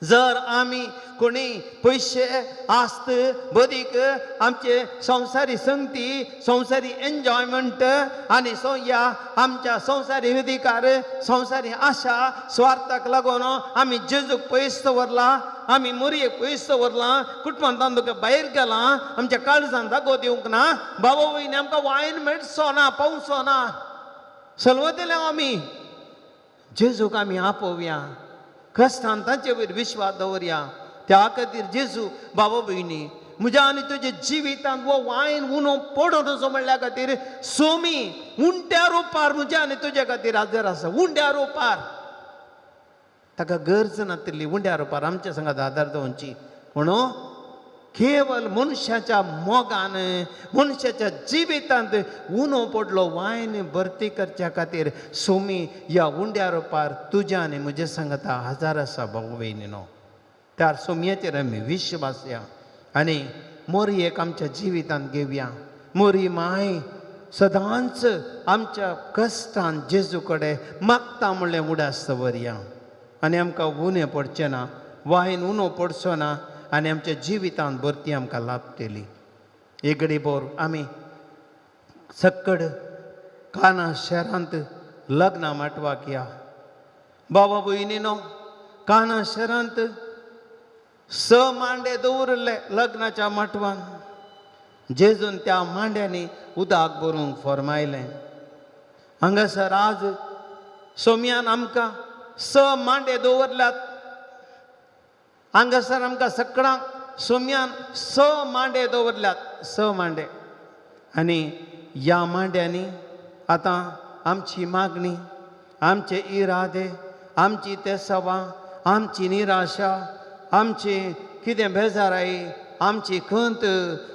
जर आमी कोणी पयशे आस्त बदीक आमचे संवसारी संगती, संवसारी एन्जॉयमेंट आनी ह्या आमच्या संवसारी अधिकार, संवसारी आशा, स्वार्थाक लागून आमी जेजूक पयस दवरला, आमी मोरयेक पयस दवरला, कुटुंबांत तुका भायर गेला, आमच्या काळजांत जागो दिवंक ना. बाबा भयणी आमकां वायन मेळचो ना, पावचो ना, सलवतले आमी. जेजूक आमी आपोवया, कश्टांत ताचे वयर विश्वास दवरया. त्या खातीर जेजू बाबा भयणी म्हज्या आनी तुजे जिवितांत वो वायन उणो पडो नजो म्हणल्या खातीर सोमी उंट्या रुपार म्हज्या आनी तुजे खातीर हाजर आसा. उंड्या रुपार ताका गरज नातली, उंड्या रुपार आमच्या संगात आदार दवरची. म्हणून केवळ मनशाच्या मोगान, मनशाच्या जिवितांत उणो पडलो वायन भरती करच्या खातीर सोमी ह्या उंड्या रुपार तुज्या आनी म्हजे सांगता हजार आसा. भाऊ भयणीनो, त्या सोमयाचेर आमी विश्वास या आनी मोरयेक आमच्या जिवितांत घेवया. मोरी माय सदांच आमच्या कश्टांत जेजू कडेन मागता म्हणलें उडास दवरया आनी आमकां उणें पडचें ना, वायन उणो पडचो ना आनी आमच्या जिवितांत भरती आमकां लाभतली. एक घडी भर आमी सक्कड काना शहरांत लग्ना माटवाक या. बाबा भयणीनो, काना शहरांत 6 मांडे दवरले लग्नाच्या माटवान. जेजून त्या मांड्यांनी उदक भरूंक फरमायलें. हांगासर आज सोमयान आमकां 6 मांडे दवरल्यात. हांगासर आमकां सकाळांक सोमयान 6 मांडे दवरल्यात, 6 मांडे. आनी ह्या मांड्यांनी आतां आमची मागणी, आमचे इरादे, आमची तेसावां, आमची निराशा, आमची कितें बेजाराई, आमची खंत,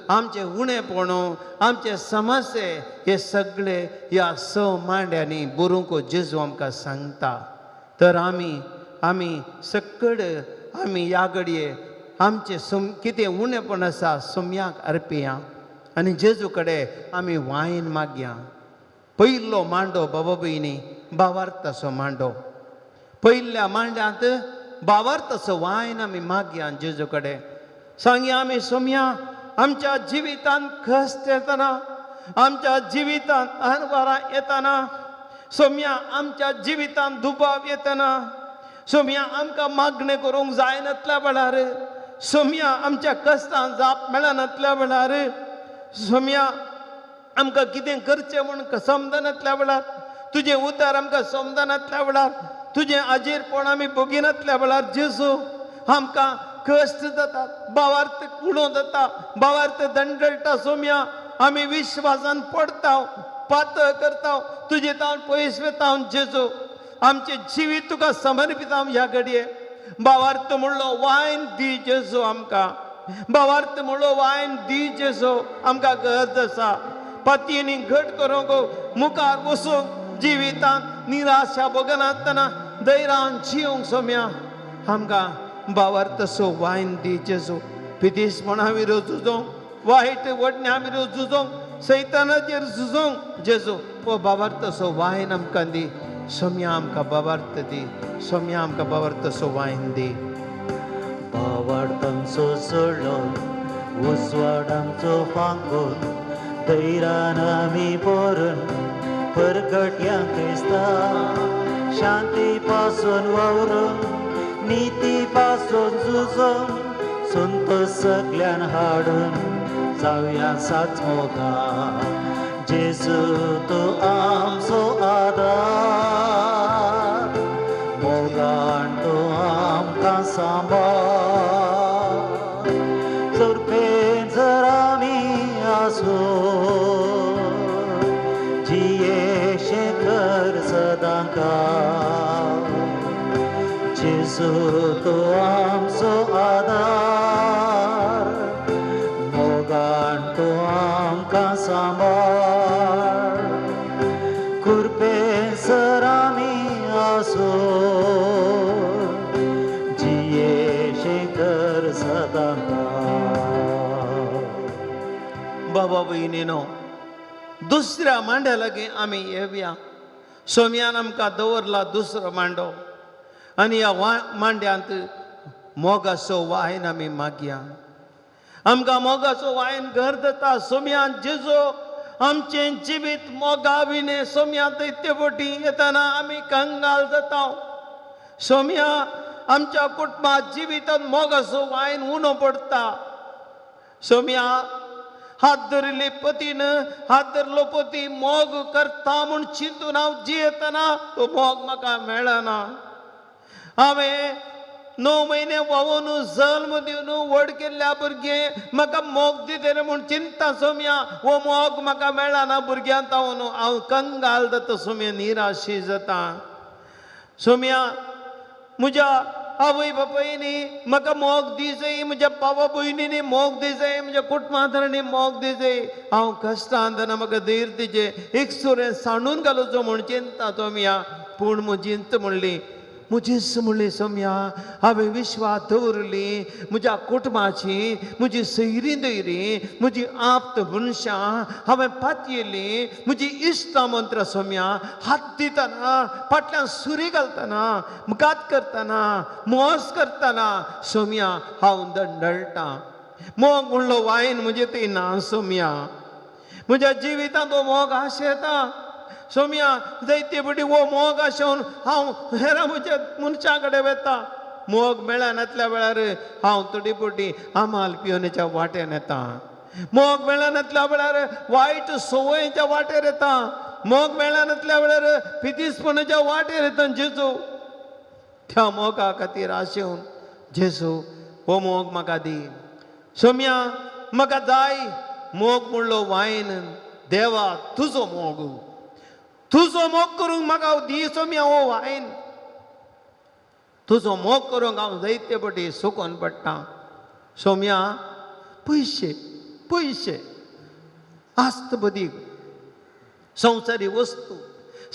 आमचे उणेपणो, आमचे समस्ये, हे सगळे ह्या 6 मांड्यांनी बरोवंक जेजू आमकां सांगता. तर आमी सक्कड आमी ह्या घडये आमचे कितें उणेपण आसा सोम्याक अर्पया आनी जेजू कडेन आमी वायन मागया. पयलो मांडो बाबा भयणी भावार्थाचो मांडो. पयल्या मांड्यांत भावार्थाचो वायन आमी मागया जेजू कडेन. सांगया आमी सोम्या, आमच्या जिवितांत कश्ट येतना, आमच्या जिवितांत अनवरां येतना, सोम्या आमच्या जिवितांत दुबाव येतना, सोम्या आमकां मागणें करूंक जायनातल्या वेळार, सोम्या आमच्या कश्टांत जाप मेळनातल्या वेळार, सोम्या आमकां कितें करचें म्हूण समजनातल्या वेळार, तुजें उतर आमकां समजनातल्या वेळार, तुजें आजीरपण आमी भोगिनातल्या वेळार जेजू आमकां कश्ट जातात, भावार्थ उणो जाता, भावार्थ दंडळटा. सोम्या आमी विश्वासान पडटा, पातळ करता, तुजे तावन पयस वेता. जेजू आमचे जिवीत तुका समर्पिता ह्या घडये. भावार्थ म्हणलो वायन दी जेजू आमकां, भावार्थ म्हणलो वायन दी जेजू, आमकां गरज आसा. पतीनी घट करूंक मुखार वसूंक जिवितांत निराशा बगनासतना धैर्यान जिवंक सोम्या आमकां बावर तसो वायन दी जेजू पिदेशपणा विरोध झुजोंक वायट वडण्या विरोध झुजोंक सैतानाचेर झुजोंक जेजू वो बावर तसो वायन आमकां दी सोम्या आमकां बावर्त दी सोम्या आमकां बावर तसो वायन दी बावाडतांचो सोडलो उसवाडांचो फांकोन धैर्यान आमी भरून परगट्या क्रिस्ता शांती पासून वावरून नीती पासून झुजून संतोष सगळ्यान हाडून जावया साच मोगा जेजू तूं आमचो आदार मोगान तूं आमकां सांबाळ चुरपेन जर आमी आसो जियेशें कर सदांकाळ जेजू तूं आमचो आदार मोगान तूं आमकां सांबाळ कुरपेन सर आमी आसो जियेशें कर सदांकाळ बाबा भयणीनो दुसऱ्या मांड्या लागीं आमी येवया सोम्यान आमकां दवरला दुसरो मांडो आनी ह्या मांड्यांत मोगाचो वायन आमी मागया आमकां मोगाचो वायन घर जाता सोम्यान जेजो आमचें जिवीत मोगा विने सोम्या दैत्यपोटी येताना आमी कंगाल जाता सोम्या आमच्या कुटुंबात जिवितांत मोगाचो वायन उणो पडटा सोम्या हात धरिल्ले पतीन हात धरलो पती मोग करता म्हूण चिंतून हांव जियेतना तो मोग म्हाका मेळना हांवें 9 म्हयने वावून जल्म दिवन व्हड केल्ल्या भुरगें म्हाका मोग दितलें म्हूण चिंता सोम्या हो मोग म्हाका मेळना भुरग्यांत हांव कंगाल जाता सोम्या निराशी जाता सोम्या म्हज्या आवय बापायनी म्हाका मोग दी जाय म्हज्या बाबा भयणींनी मोग दी जाय म्हज्या कुटुंबांतल्यांनी मोग दी जाय हांव कश्टांत म्हाका धैर्य दिजे एक सुरें सांडून घालचो म्हूण चिंता सोम्या पूण म्हजींत म्हणली मुझीच म्हणली सोम्या हांवें विश्वास दवरली म्हज्या कुटुंबाची म्हजी सैरी दैरी म्हजी आप्त मनशां हांवें पातयेली म्हजी इश्ट मंत्र सोम्या हात दितना फाटल्यान सुरी घालतना मुखात करतना मोस करतना सोम्या हांव दंडळटा मोग म्हणलो वायन म्हजे थंय ना सोम्या म्हज्या जिवितांत तो मोग आशेता सोम्या जायते बटी वो मोग आशेवन हांव हेरा म्हज्या मनशां कडेन वेता मोग मेळनातल्या वेळार हांव तडीपटी आमाल पियोनेच्या वाटेन येता मोग मेळनातल्या वेळार वायट संवयेच्या वाटेर येता मोग मेळनातल्या वेळार पितीसपणाच्या वाटेर येता जेजू त्या मोगा खातीर आशेवन जेजू हो मोग म्हाका दी सोम्या म्हाका जाय मोग म्हणलो वायन देवा तुजो मोग तुजो मोग करूंक म्हाका दी सोम्या हो वायन तुजो मोग करूंक हांव जायते पटी सुकोन पडटा सोम्या पयशे पयशे आस्त बदीक संवसारी वस्तू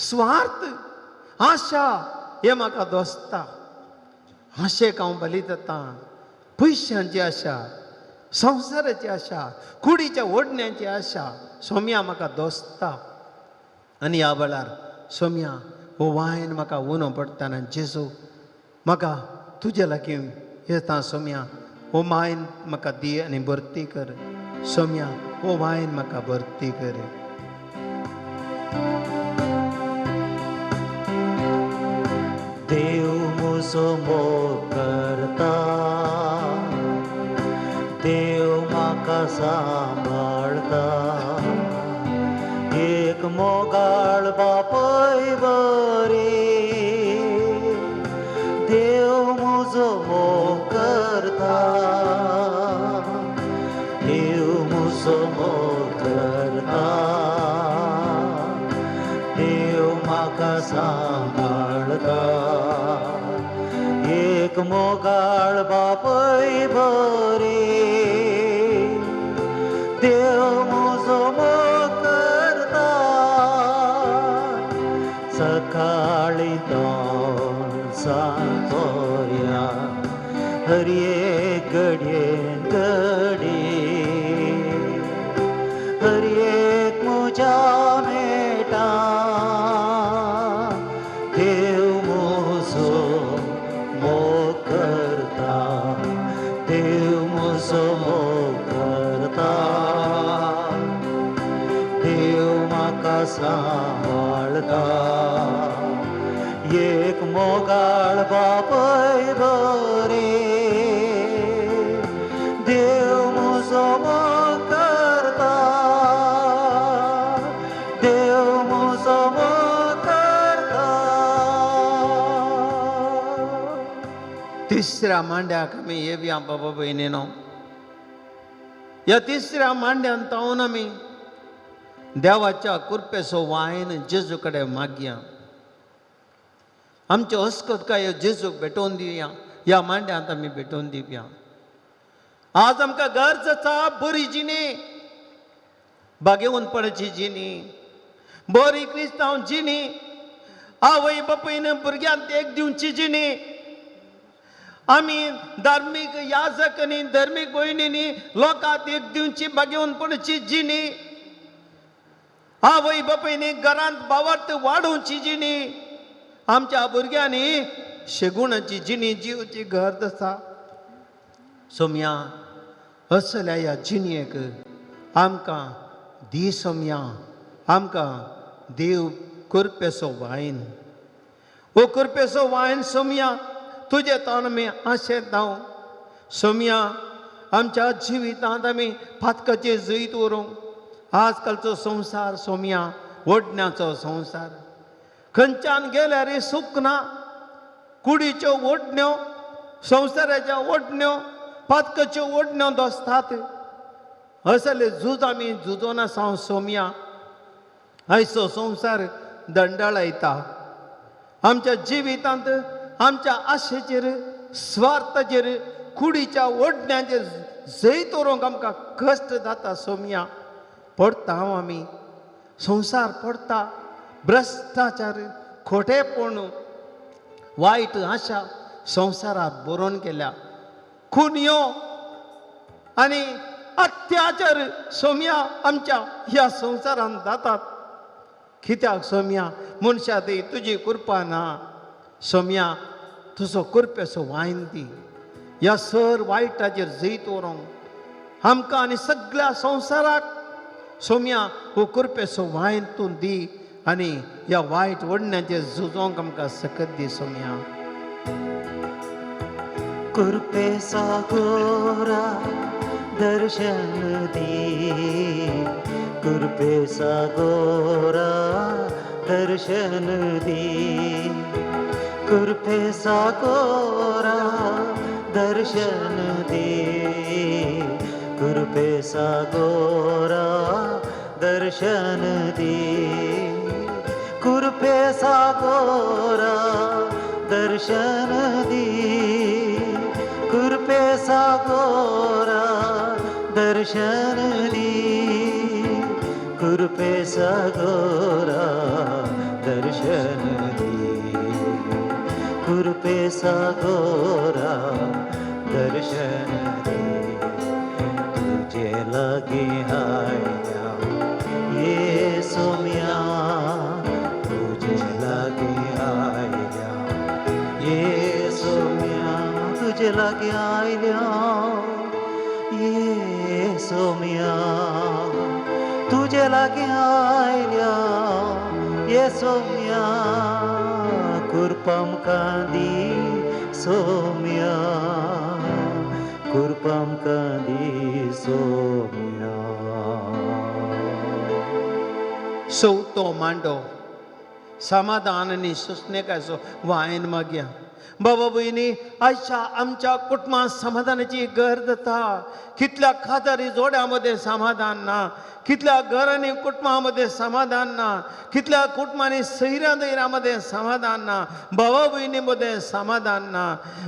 स्वार्थ आशा हे म्हाका दोसता आशेक हांव बली जाता पयशांची आशा संवसाराची आशा कुडीच्या ओडण्याची आशा सोम्या म्हाका दोसता आनी ह्या वेळार सोम्या हो वायन म्हाका उणो पडटाना जेजू म्हाका तुजे लागीं येता सोम्या हो वायन म्हाका दी आनी भरती कर सोम्या हो वायन म्हाका भरती कर देव म्हजो मोग करता देव म्हाका सांबाळता एक मोगाळ बापय बरे देव म्हजो मोग करता देव म्हजो मोग करता देव म्हाका सांबाळता एक मोगाळ बापय बरे देव म्हजो मोग सांगोया हर एक घडये घडी हर एक म्हज्या मेटा देव म्हजो मोग करता देव म्हजो मोग करता देव म्हाका सांबाळता एक मोगाळ बापय बरे देव म्हजो मोग करता देव म्हजो मोग करता तिसऱ्या मांड्याक आमी येवया बाबा भयणीनो. या तिसऱ्या मांड्यान तावन आमी देवाच्या कृपेचो वायन जेजू कडेन मागया. आमचे अस्कोतकाय जेजूक भेटोवन दिवया. ह्या मांड्यांत आमी भेटोवन दिवया. आज आमकां गरज आसा बरी जिणी बागेवनपणाची जिणी बरी क्रिस्तांव जिणी आवय बापूयन भुरग्यांक एक दिवची जिणी. आमी धार्मीक याजकांनी धर्मीक भयणींनी लोकांक एक दिवची बागेवनपणाची जिणी आवय बापूयनी घरांत भावार्थ वाडोवची जिणी आमच्या भुरग्यांनी शेगुणाची जिणी जिवची गरज आसा. सोम्या असल्या ह्या जिणयेक आमकां दी सोम्या आमकां देव कृपेचो वायन हो कृपेचो वायन सोम्या तुजे तोंड आमी आशेंत हांव. सोम्या आमच्या जिवितांत आमी फातकाचे जैत व्हरूंक आजकालचो संवसार सोम्या ओडण्याचो संवसार खंयच्यान गेल्यार सुख ना. कुडीच्यो ओडण्यो संवसाराच्या ओडण्यो फातकाच्यो ओडण्यो दोसतात. असले झूज आमी झुजोन आसा सोम्या. आयचो संवसार दंडाळयता. आमच्या जिवितांत आमच्या आशेचेर स्वार्थाचेर कुडीच्या ओडण्याचेर जैत व्हरूंक आमकां कश्ट जाता सोम्या. पडटा हांव आमी संवसार पडटा. भ्रश्टाचार खोटेपण वायट आशा संवसारात बरोवन केल्या. खुन्यो आनी अत्याचार सोम्या आमच्या ह्या संवसारांत जातात. कित्याक सोम्या मनशा दी तुजी कृपा ना. सोम्या तुजो कृपेचो वायन दी. ह्या सर वायटाचेर जैत व्हरूंक आमकां आनी सगळ्या संवसाराक सोम्या हो कृपेचो वायन तूं दी आनी ह्या वायट ओडण्याचेर झुजोंक आमकां सकत दी सोम्या. कृपे सागोरा दर्शन दी कृपे सागोरा दर्शन दी कृपे सागोरा दर्शन दी कृपे सागोरा दर्शन दी कृपे सागोरा दर्शन दी कृपे सागोरा दर्शन दी कृपे सागोरा दर्शन दी कृपे सागोरा दर्शन दी तुझे लगी आया ये सोम्या तुझे लगी आया ये सोम्या तुझे लगी आया ये सोम्या तुझे लगी आया ये सोम्या कृपम कांदी सोम्या कृपम कांदी सोम्या. चवथो मांडो समाधान आनी सुस्नेकाचो वायन मागया. बाबा भयणी आयच्या आमच्या कुटुंबात समाधानाची गरज आसा. कितल्या खातारी जोड्यां मध्ये समाधान ना. कितल्या घरांनी कुटुंबामध्ये समाधान ना. कितल्या कुटुंबांनी सैऱ्या दैरामध्ये समाधान ना. भावा भयणीमध्ये समाधान ना.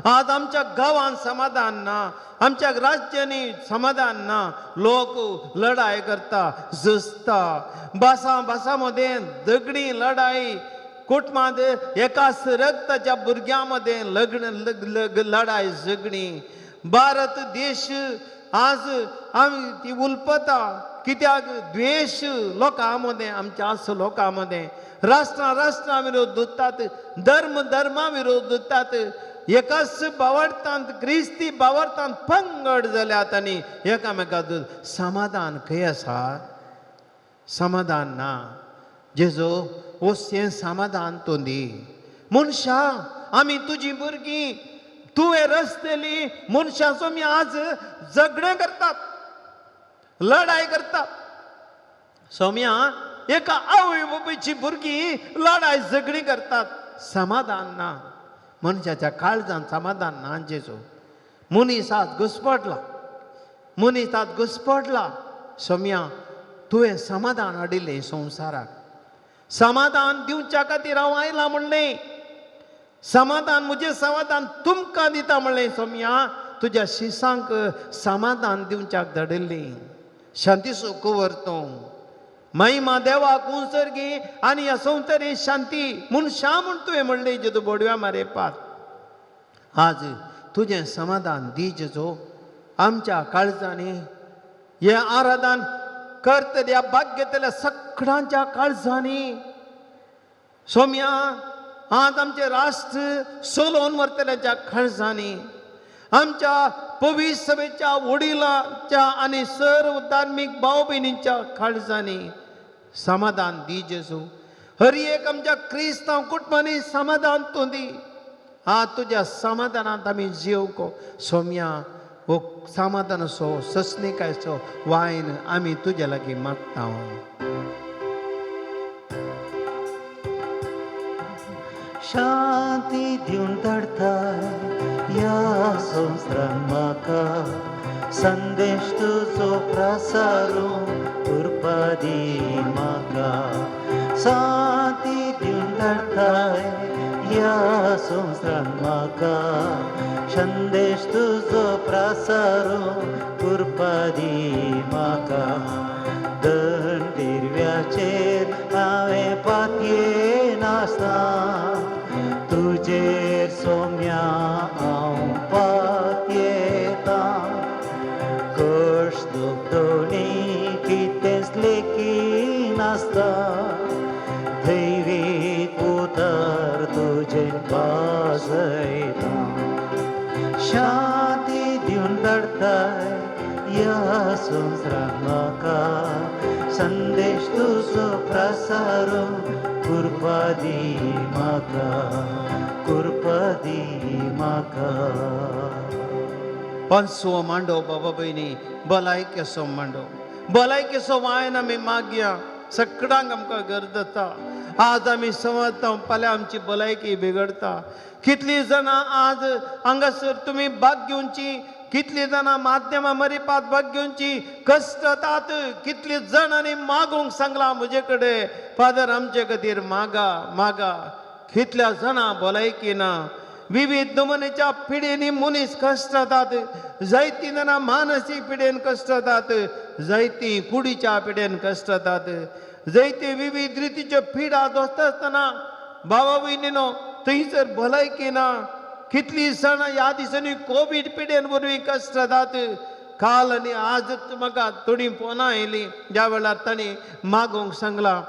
आज आमच्या गावांत समाधान ना. आमच्या राज्यांनी समाधान ना. लोक लढाई करता झुजता. भासामध्ये दगडी लढाई कुटुंबात एकाच रक्ताच्या भुरग्यामध्ये लढाई जगणी. भारत देश आज आम्ही ती उलपता कित्याक द्वेष लोकांमध्ये, आमच्या लोकांमध्ये राष्ट्रा विरोध उरतात, धर्मा विरोध उरतात. एकाच बावरतांत क्रिस्ती बावरतांत पंगड जाल्यात आनी एकामेकांत समाधान खंय आसा? समाधान ना. जेजो ओसें समाधान तो दी. मनशा आमी तुजी भुरगीं, तुवें रचलेली मनशाचो आमी आज झगडें करतात, लढाई करतात. सोम्या एका आवय बापूयची भुरगीं लढाई झगडी करतात. समाधान ना. मनशाच्या काळजांत समाधान ना. जेजो मनीस आज घुसपटला, मनीस आज घुसपटला. सोम्या तुवें समाधान हाडिल्लें संवसाराक. समाधान दिवच्या खातीर हांव आयलां म्हणलें. समाधान म्हजें समाधान तुमकां दिता म्हणलें. सोम्या तुज्या शिसांक समाधान दिवच्याक धाडिल्लीं. शांती सुख व्हरतो. महिमा देवाक उंसर्गी आनी ह्या संवसारी शांती मनशा म्हूण तुवें म्हणलें जेजो बोडव्या मारेपात. आज तुजें समाधान दी जेजो आमच्या काळजांनी. हें आराधन करतल्या भाग्यतल्या सगळ्यांच्या काळजांनी. सोम्या आज आमचे राष्ट्र सोलोवन व्हरतल्याच्या काळजांनी, आमच्या पवित्र सभेच्या वडिलांच्या आनी सर्व धार्मीक भाव भयणींच्या काळजांनी समाधान दी जेजू. हर एक आमच्या क्रिस्तांव कुटुंबांनी समाधान तूं दी. आज तुज्या समाधानांत आमी जिवको. सोम्या हो समाधानाचो सस्निकायचो वायन आमी तुज्या लागीं मागता. शांती दिवन धाडताय ह्या संवसारांत म्हाका. संदेश तुजो प्रसारूं कृपा दी म्हाका. शांती दिवन धाडताय ह्या संवसारांत म्हाका. संदेश तुजो प्रसारूं कृपा दी म्हाका. दंडिरव्याचेर हांवें पातयेन आसता, तुजेर सोम्या हांव पातयेता. कश्ट दोनी कितेंच लेखी नासता, दैवीक उतर तुजें पाजयता. शांती दिवन धाडताय ह्या संवसारांत म्हाका. संदेश तुजो प्रसारूं कृपा दी म्हाका. कृपा दी म्हाका. पंचवो मांडो बाबा भयणी भलायकेचो मांडो. भलायकेचो वायन आमी मागया. सगळ्यांक आमकां गरज आसा. आज आमी समजता फाल्यां आमची भलायकी बिगडटा. कितलीं जाणां आज हांगासर तुमी भाग घेवची, कितलीं जाणां माध्यमां मरेपात भाग घेवची कश्ट जातात. कितलीं जाणांनी मागूंक सांगलां म्हजे कडेन, फादर आमचे खातीर मागा मागा. कितल्या जाणां भलायकी ना. विविध नमुनेच्या पिडेनी मनीस कश्ट जातात. जायतीं जाणां मानसीक पिडेन कश्ट जातात, जायतीं कुडीच्या पिडेन कश्ट जातात, जायते विविध रितीच्यो पिडा दोसता आसतना बाबा भयणीनो थंयसर भलायकी ना. कितलीं जाणां ह्या दिसांनी कोवीड पिडेन वरवीं कश्ट जातात. काल आनी आज म्हाका थोडीं फोनां आयलीं ज्या वेळार तांणी मागोंक सांगलां.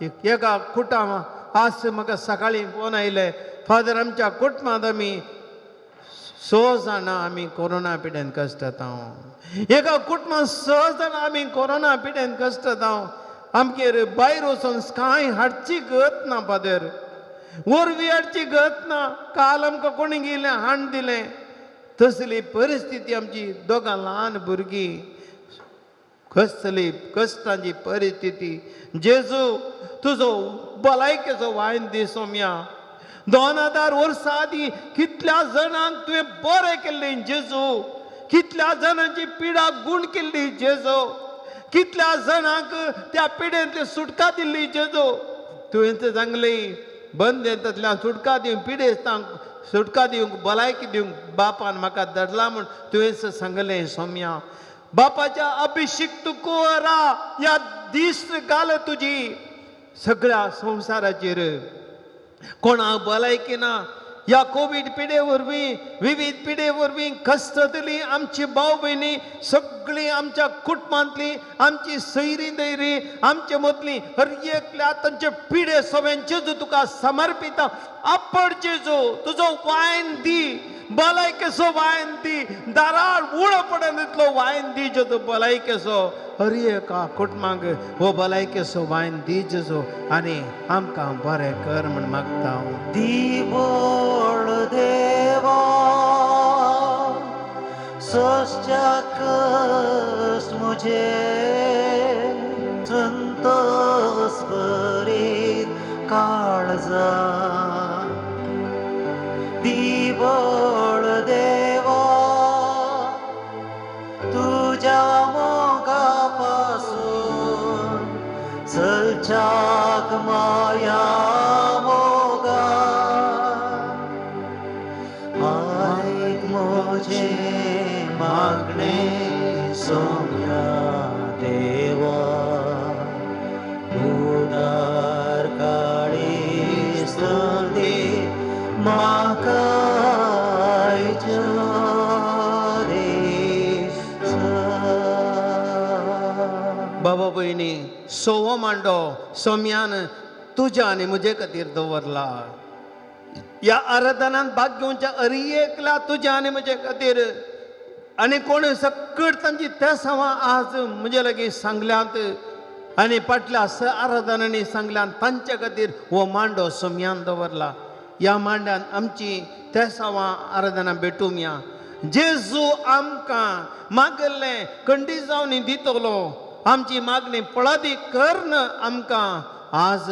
एका कुटां आज म्हाका सकाळीं फोन आयले, फादर आमच्या कुटुंबांत आमी 6 जाणां आमी कोरोना पिडेन कश्ट जाता. एका कुटुंबांत 6 जाणां आमी कोरोना पिडेन कश्ट जाता. आमगेर भायर वचून कांय हाडची गत ना फादर, वरवीं हाडची गत ना. काल आमकां कोणी गेलें हाण दिलें. तसली परिस्थिती आमची. दोगां ल्हान भुरगीं, कसली कश्टांची परिस्थिती. जेजू तुजो भलायकेचो वायन दी सोम्या. 2000 वर्सां आदीं कितल्या जाणांक तुवें बरें केल्लें जेजू. कितल्या जाणांची पिडा गूण केल्ली जेजू. कितल्या जाणांक त्या पिडेंतली सुटका दिल्ली जेजू. तुवें सांगलें बंदेंतल्यान सुटका दिवंक, पिडेस्तांक सुटका दिवंक, भलायकी दिवंक बापान म्हाका धाडला म्हूण तुवें सांगलें सोम्या. बापाच्या अभिषेक तुकोरा ह्या दीस घाल तुजी सगळ्या संवसाराचेर. कोणाक भलायकी ना या कोविड पिडे वरवीं विविध पिडे वरवीं कश्टांतली आमची भाव भयणी सगळीं आमच्या कुटुंबांतली आमची सैरी दैरी आमचे मदली हर एकल्या तांचे पिडे सगळ्यांचे तुका समर्पिता आपण जेजो तुजो वायन दी भलायकेसो वायन दी दारार उडो पडन इतलो वायन दी जेजो भलायकेसो हर एका कुटुंबाक हो भलायकेसो वायन दी जेजो आनी आमकां बरें कर म्हण मागता हांव. दिवोळ देवा सोस्चाकस मुझे संतोष भरीत काळजा दिवोळ देवा तुझ्या मोगापासून सलचाक माया मोगा ऐक मोजे मागणे सोम्या देवा उदार काळी संधी म्हाका बाबा भयणी सोवो मांडो सोम्यान तुज्या आनी म्हजे खातीर दवरला. या आराधनांत भाग घेवच्या एकला तुज्या आनी म्हजे खातीर आनी कोण सकट तांची त्या सवां आज म्हजे लागीं सांगल्यांत आनी फाटल्या आराधनांनी सांगल्यांत तांचे खातीर हो मांडो सोम्यान दवरला. या मांड्यान आमची त्या सवां आराधना भेटूं या जेजू आमकां मागल्लें खंडी जावन दितलो आमची मागणी पळादी करन आमकां आज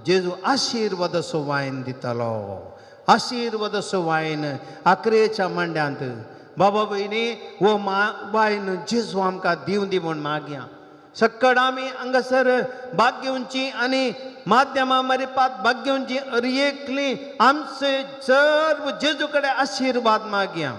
जेजू आशिर्वादाचो वायन दितलो. आशिर्वादाचो वायन आखरेच्या मांड्यांत बाबा भयणी हो वायन जेजू आमकां दिवं दी म्हूण मागया. सक्कड आमी हांगासर भाग घेवची आनी माध्यमां मारिपात भाग घेवची एकली आमचे सर्व जेजू कडेन आशिर्वाद मागया.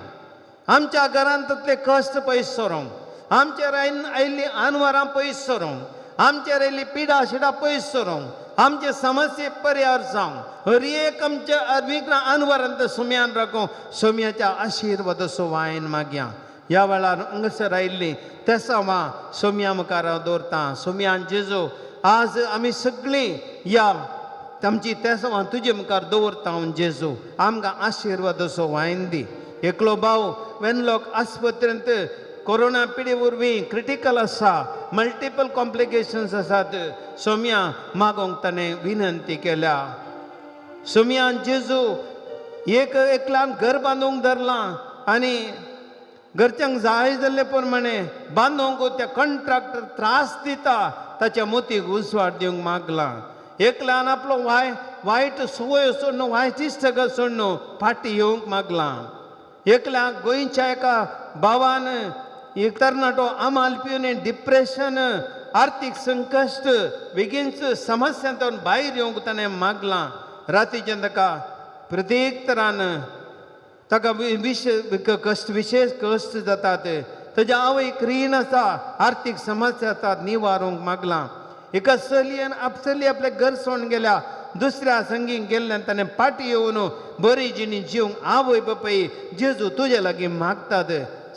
आमच्या घरांतले कश्ट पयस सरोंक आमचेर आयिल्ली आनवरां पयस सरोंक आमचेर आयिल्ली पिडा शिडा पयस सरोंक आमचे समस्ये पर्यार जावंक हर एक आमच्या विघ्न आनवरांत सोम्यान राखूं सोम्याच्या आशिर्वादाचो वायन मागया. ह्या वेळार हांगासर आयिल्ली त्या सवां सोम्या मुखार हांव दवरतां. सोम्यान जेजो आज आमी सगळीं या आमची त्या सवां तुजे मुखार दवरता हांव जेजू आमकां आशिर्वादाचो वायन दी. एकलो भाव वेनलॉक आस्पत्रेंत कोरोना पिडे वरवीं क्रिटिकल आसा मल्टिपल कॉम्प्लिकेशन्स आसात. सोम्या मागोंक ताणें विनंती केल्या. सोम्यान जेजू एकल्यान घर बांदूंक धरलां आनी घरच्यांक जाय जाल्ले प्रमाणे बांदूंक त्या कॉन्ट्रॅक्टर त्रास दिता ताच्या मोतीक उजवाड दिवंक मागलां. एकल्यान आपलो वायट सवय सोडून वायट इश्ट सोडून फाटी येवंक मागलां. एकल्याक गोंयच्या एका भावान एक तरणाटो आमाल पिवन डिप्रेशन आर्थीक संकश्ट बेगीनच समस्यांतून भायर येवंक ताणें मागलां. रातीचें ताका प्रत्येक तरान ताका विशेष कश्ट जातात. ताज्या आवयक रीण आसा आर्थीक समस्या जातात निवारूंक मागलां. एका चलयेन चली आपलें घर सोडून गेल्या दुसऱ्या संगीक गेल्ल्यान ताणें फाटी येवन बरी जिणी जिवंक आवय बापाय जेजू तुजे लागीं मागतात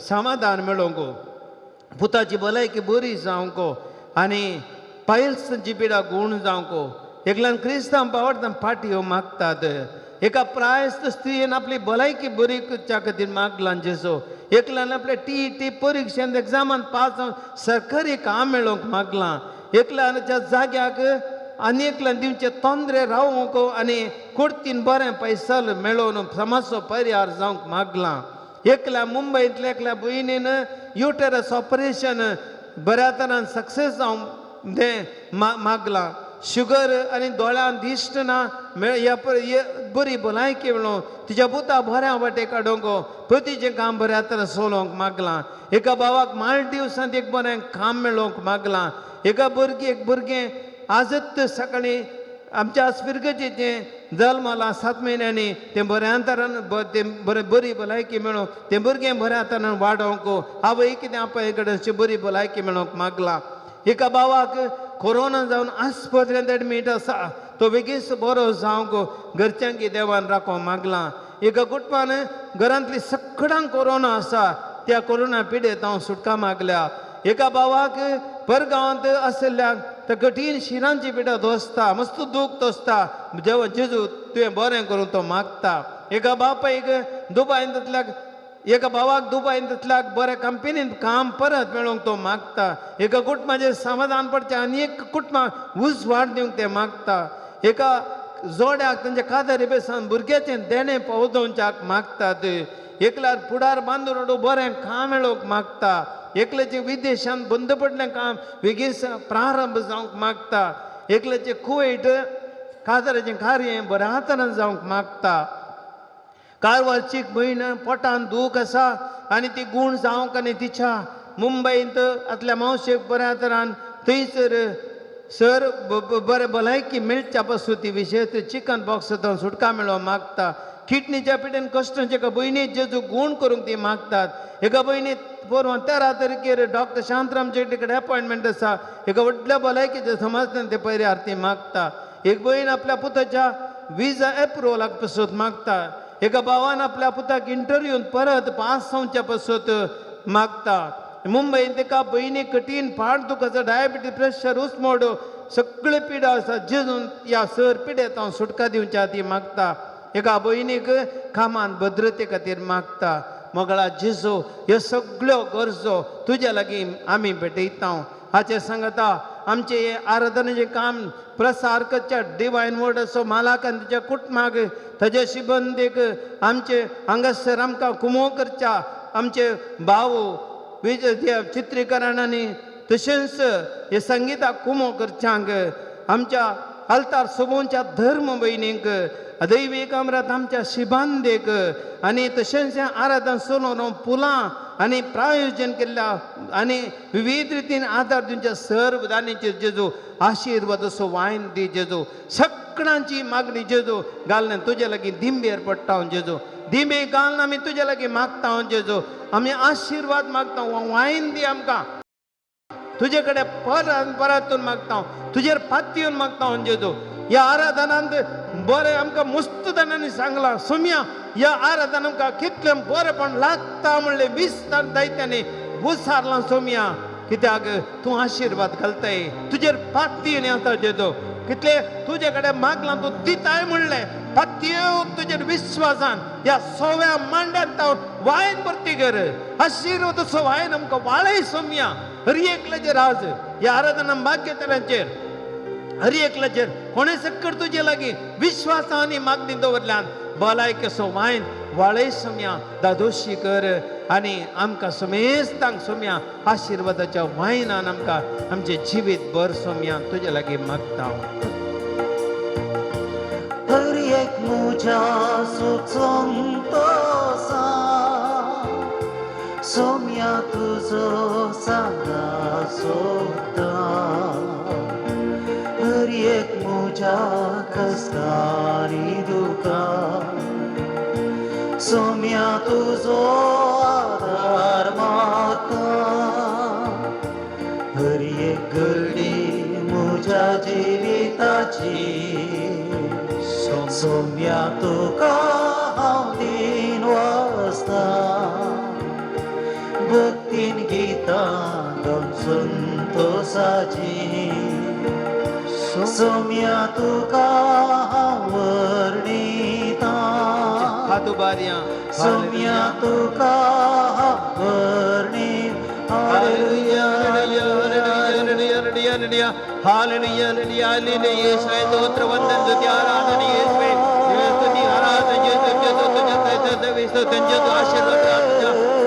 समाधान मेळोवंक पुताची भलायकी बरी जावंक आनी पायल्सांची पिडा गूण जावंक एकल्यान क्रिस्तांव पावडता फाटी येवंक मागतात. एका प्रायस्त स्त्रीन आपली भलायकी बरी करच्या खातीर मागलां जेजू. एकल्यान आपले टी परिक्षेंत एग्जामान पास जावन सरकारी काम मेळोवंक मागलां. एकल्याच्या जाग्याक आनी एकल्यान दिवचे तोंदरे रावंक आनी कुर्तीन बरें पयसल मेळोवन समाजचो पर्यार जावंक मागलां. एकल्या मुंबयंतल्या एकल्या भयणीन युटेरस ऑपरेशन बऱ्या तरान सक्सेस जावंक तें मागलां. शुगर आनी दोळ्यान दिश्ट ना बरी भलायकी मेळोवन तिच्या पुता बऱ्या वाटेक काडूंक पतीचें काम बऱ्या तरेन चलोवंक मागलां. एका भावाक मालदिवसांत एक बरें काम मेळोवंक मागलां. एका भुरगें आजच सकाळीं आमच्या स्वर्गजेचें जल्माला 7 म्हयन्यांनी तें बऱ्या तरान बरी भलायकी मेळोवंक तें भुरगें बऱ्या तरान वाडोवंक आवय कितें आपय कडेन बरी भलायकी मेळोवंक मागलां. एका भावाक कोरोना जावन आस्पत्रेंत एडमीट आसा तो बेगीस बरो जावंक घरच्यांकी देवान राखो मागला एका कुटुंबान घरांतली सगळ्यांक कोरोना आसा त्या कोरोना पिडेत हांव सुटका मागल्या एका भावाक परगांवांत आशिल्ल्याक त्या कठीण शिरांची पिडा दोसता मस्त दूख तोसता जेवा जेजू तुवें बरें करूं तो मागता एका बापायक दुबायंतल्याक एका भावाक दुबायंतल्याक बऱ्या कंपनींत काम परत मेळोवंक तो मागता एका कुटुंबाचेर समाधान पडचें आनी एक कुटुंबाक उज वाड दिवंक ते मागता एका जोड्याक तांच्या कादरी बेसान भुरग्याचें देणें पावोवच्याक मागतात एकल्यार फुडार बांदून हाडून बरें काम मेळोवंक मागता एकल्याचें विदेशांत बंद पडलें काम बेगीन प्रारंभ जावंक मागता एकल्याचें कुवेट कादराचें कार्य बऱ्या तरेन जावंक मागता कारवारची भयण पोटान दूख आसा आनी ती गूण जावंक आनी तिच्या मुंबईंत आतल्या मावशेक बऱ्या तरान थंयसर सर बरें भलायकी मेळच्या पासून ती विशय चिकन बॉक्सांतून सुटका मेळोवंक मागता किडनीच्या पिडेन कश्टांचे एका भयणीक जेजू गूण करूंक ती मागतात एका भयणीक परवां 13 तारखेर डॉक्टर शांतराम शेट्टी कडेन अपॉयंटमेंट आसा एका व्हडल्या भलायकीच्या समाजांत ते पयरे आरती मागता एक भयण आपल्या पुताच्या विजा एप्रुवलाक पासून मागता एका भावान आपल्या पुताक इंटरव्यून परत पास जावच्या पासून मागता मुंबईत एका भयणीक कठीण फाट दुखाचो डायबिटीज प्रेशर उस्मोड सगळे पिडा आसा जेजून ह्या सर पिडेत हांव सुटका दिवच्या ती मागता एका भयणीक कामान भद्रते खातीर मागता मोगळा जेजू ह्यो सगळ्यो गरजो तुज्या लागीं आमी भेटयता हाचे सांगता आमचे हे आराधनेचें काम प्रसार करच्या डिवायन वर्ड असो मालाक आनी तिच्या कुटुंबाक ताचे शिबंदीक आमचे हांगासर आमकां कुमो करच्या आमचे भाव चित्रीकरणांनी तशेंच हे संगीताक कुमो करच्यांक आमच्या आल्तार सोबोवच्या धर्म भयणींक दैवीक अमरात आमच्या शिबांदेक आनी तशेंच आराधन सोलोन पुलां आनी प्रायोजन केल्ल्या आनी विविध रितीन आदार दिवच्या सर्व दानीचेर जेजू आशिर्वाद असो वायन दी जेजू सगळ्यांची मागणी जेजू घालून तुजे लागीं दिंबेर पडटा हांव जेजू दिंबे घालून आमी तुजे लागीं मागता हांव जेजू आमी आशिर्वाद मागता वायन दी आमकां तुजे कडेन परतून मागता तुजेर पातयेवन मागता हांव जेजू ह्या आराधनांत बरें आमकां मुस्तदानांनी सांगलां सुम्या ह्या आराधन आमकां कितलें बरेंपण लागता म्हणलें 20 दायत्यांनी उसारलां सोम्या कित्याक तूं आशिर्वाद घालताय तुजेर पातयेन येता जेजू कितले तुजे कडेन मागलां तूं दिताय म्हणलें पातयेवन तुजेर विश्वासान ह्या सव्या मांड्यांत वायन भरती कर आशिर्वाद असो वायन आमकां वाळय सोम्या हरी एकल्याचेर आज ह्या आराधना भाग्यतरांचेर हरी एकल्याचेर कोणे सक्कर तुजे लागीं विश्वासानी मागणी दवरल्यान भलायक असो वायन वाळय सोम्या दादोशी कर आनी आमकां समेस्तांक सोम्या आशिर्वादाच्या वायनान आमकां आमचे जिवीत भर सोम्या तुजे लागीं मागता हरी एक म्हज्या सुचोंतो सोम्या तुजो सांगा सोदता हरी एक म्हज्या कस्तारी दुका सोम्या तुजो आदार मागता हरी एक घडी म्हज्या जिविताची सोम्या तुका हांव दीन वाजता भक्तीन गितां दोन संतोषाची सोम्या तुका हांव वर्णिता हातुबार्या सोम्या तुका हांव वर्णिता हालेलुया हालेलुया हालेलुया हालेलुया येशुवे स्तोत्र वंदन स्तुती आराधना येशुवे स्तुती आराधना येशुवे तुझे आशीर्वाद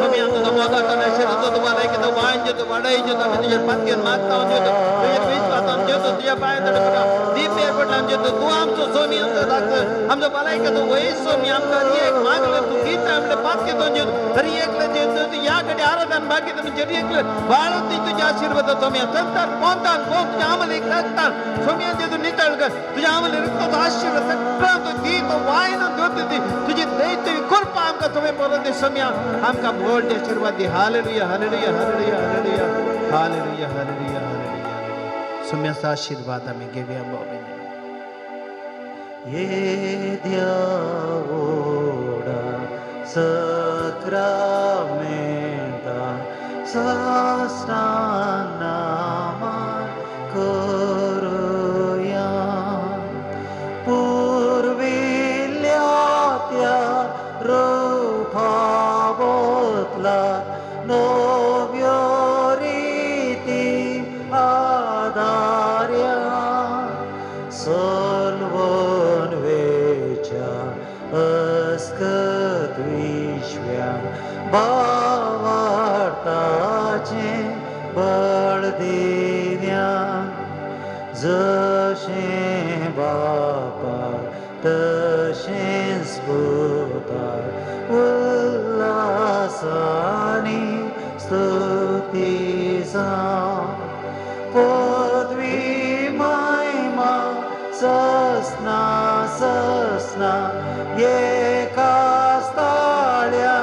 हमें तुझा मौका करना आशीर्वाद तुम्हाला की तो वाण जो तो वाडाई जो तो तुझे पातयेन मागता हूं जो तो तुझे विश्वासान जो तो तुझ्या पायां पडटा दीप पडला जो तो तू आमचो सोमी आमचो लागत आमचो भलाय की तो वयस सोमी आमकां एक मागले तू गीत आमले पातके तो जो हरी एकले जे तू या कडे आराधन बाकी तो जरी एकले वाळत तुझे आशीर्वाद सोमी संतान पोंतान पों तुझ्या आमले एक लागतात सोमी जे तू नितळ कर तुझ्या आमले रक्त तो आशीर्वाद सगळा तो दी तो वायन दोते तुझे दैत्य कृपा आमकां तुम्ही परत सोमी आमकां व्हड आशीर्वाद दी hallelujah hallelujah hallelujah hallelujah hallelujah hallelujah hallelujah सोम्याचा आशीर्वाद आम्ही घेऊया बाबा ये Diavoda sacramenta sastanama करूया पूर्विल्यात्या रूपाबोतला नव्योरीती आदार्या solvon vecea अस्कत विश्व्या बावार्ताचे बळ दिव्या जशे बापा तशेंच पुता उल्हासानी स्तुतीचा पदवी महिमा ससना ससना एका स्थळ्या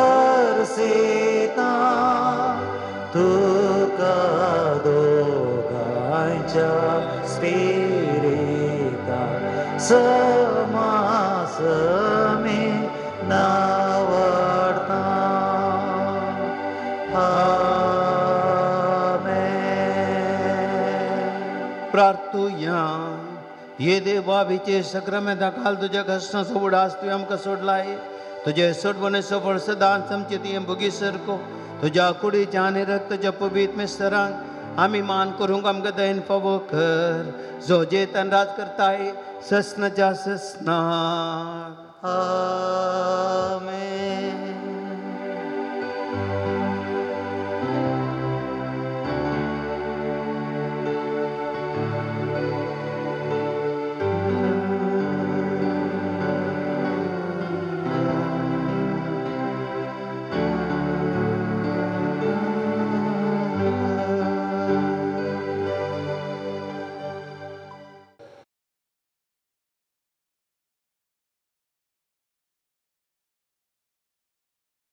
अर्सिता तुका दोघांच्या स्पिरिता समासमे नावडता आमेन. प्रार्थूया ये देवा विचे सक्रामेंता काल तुझ्या कष्टाचो उडास तुवें आमकां सोडलाय तुझे सोडवणे सफळ सदां समचिती भुगी सरको तुझ्या कुडीच्या आनी रक्ताच्या पवित्र मिस्तरांक आमी मान करूंक आमकां दयेन फावो कर जो जेतन राज करताय ससनाच्या ससना आमेन.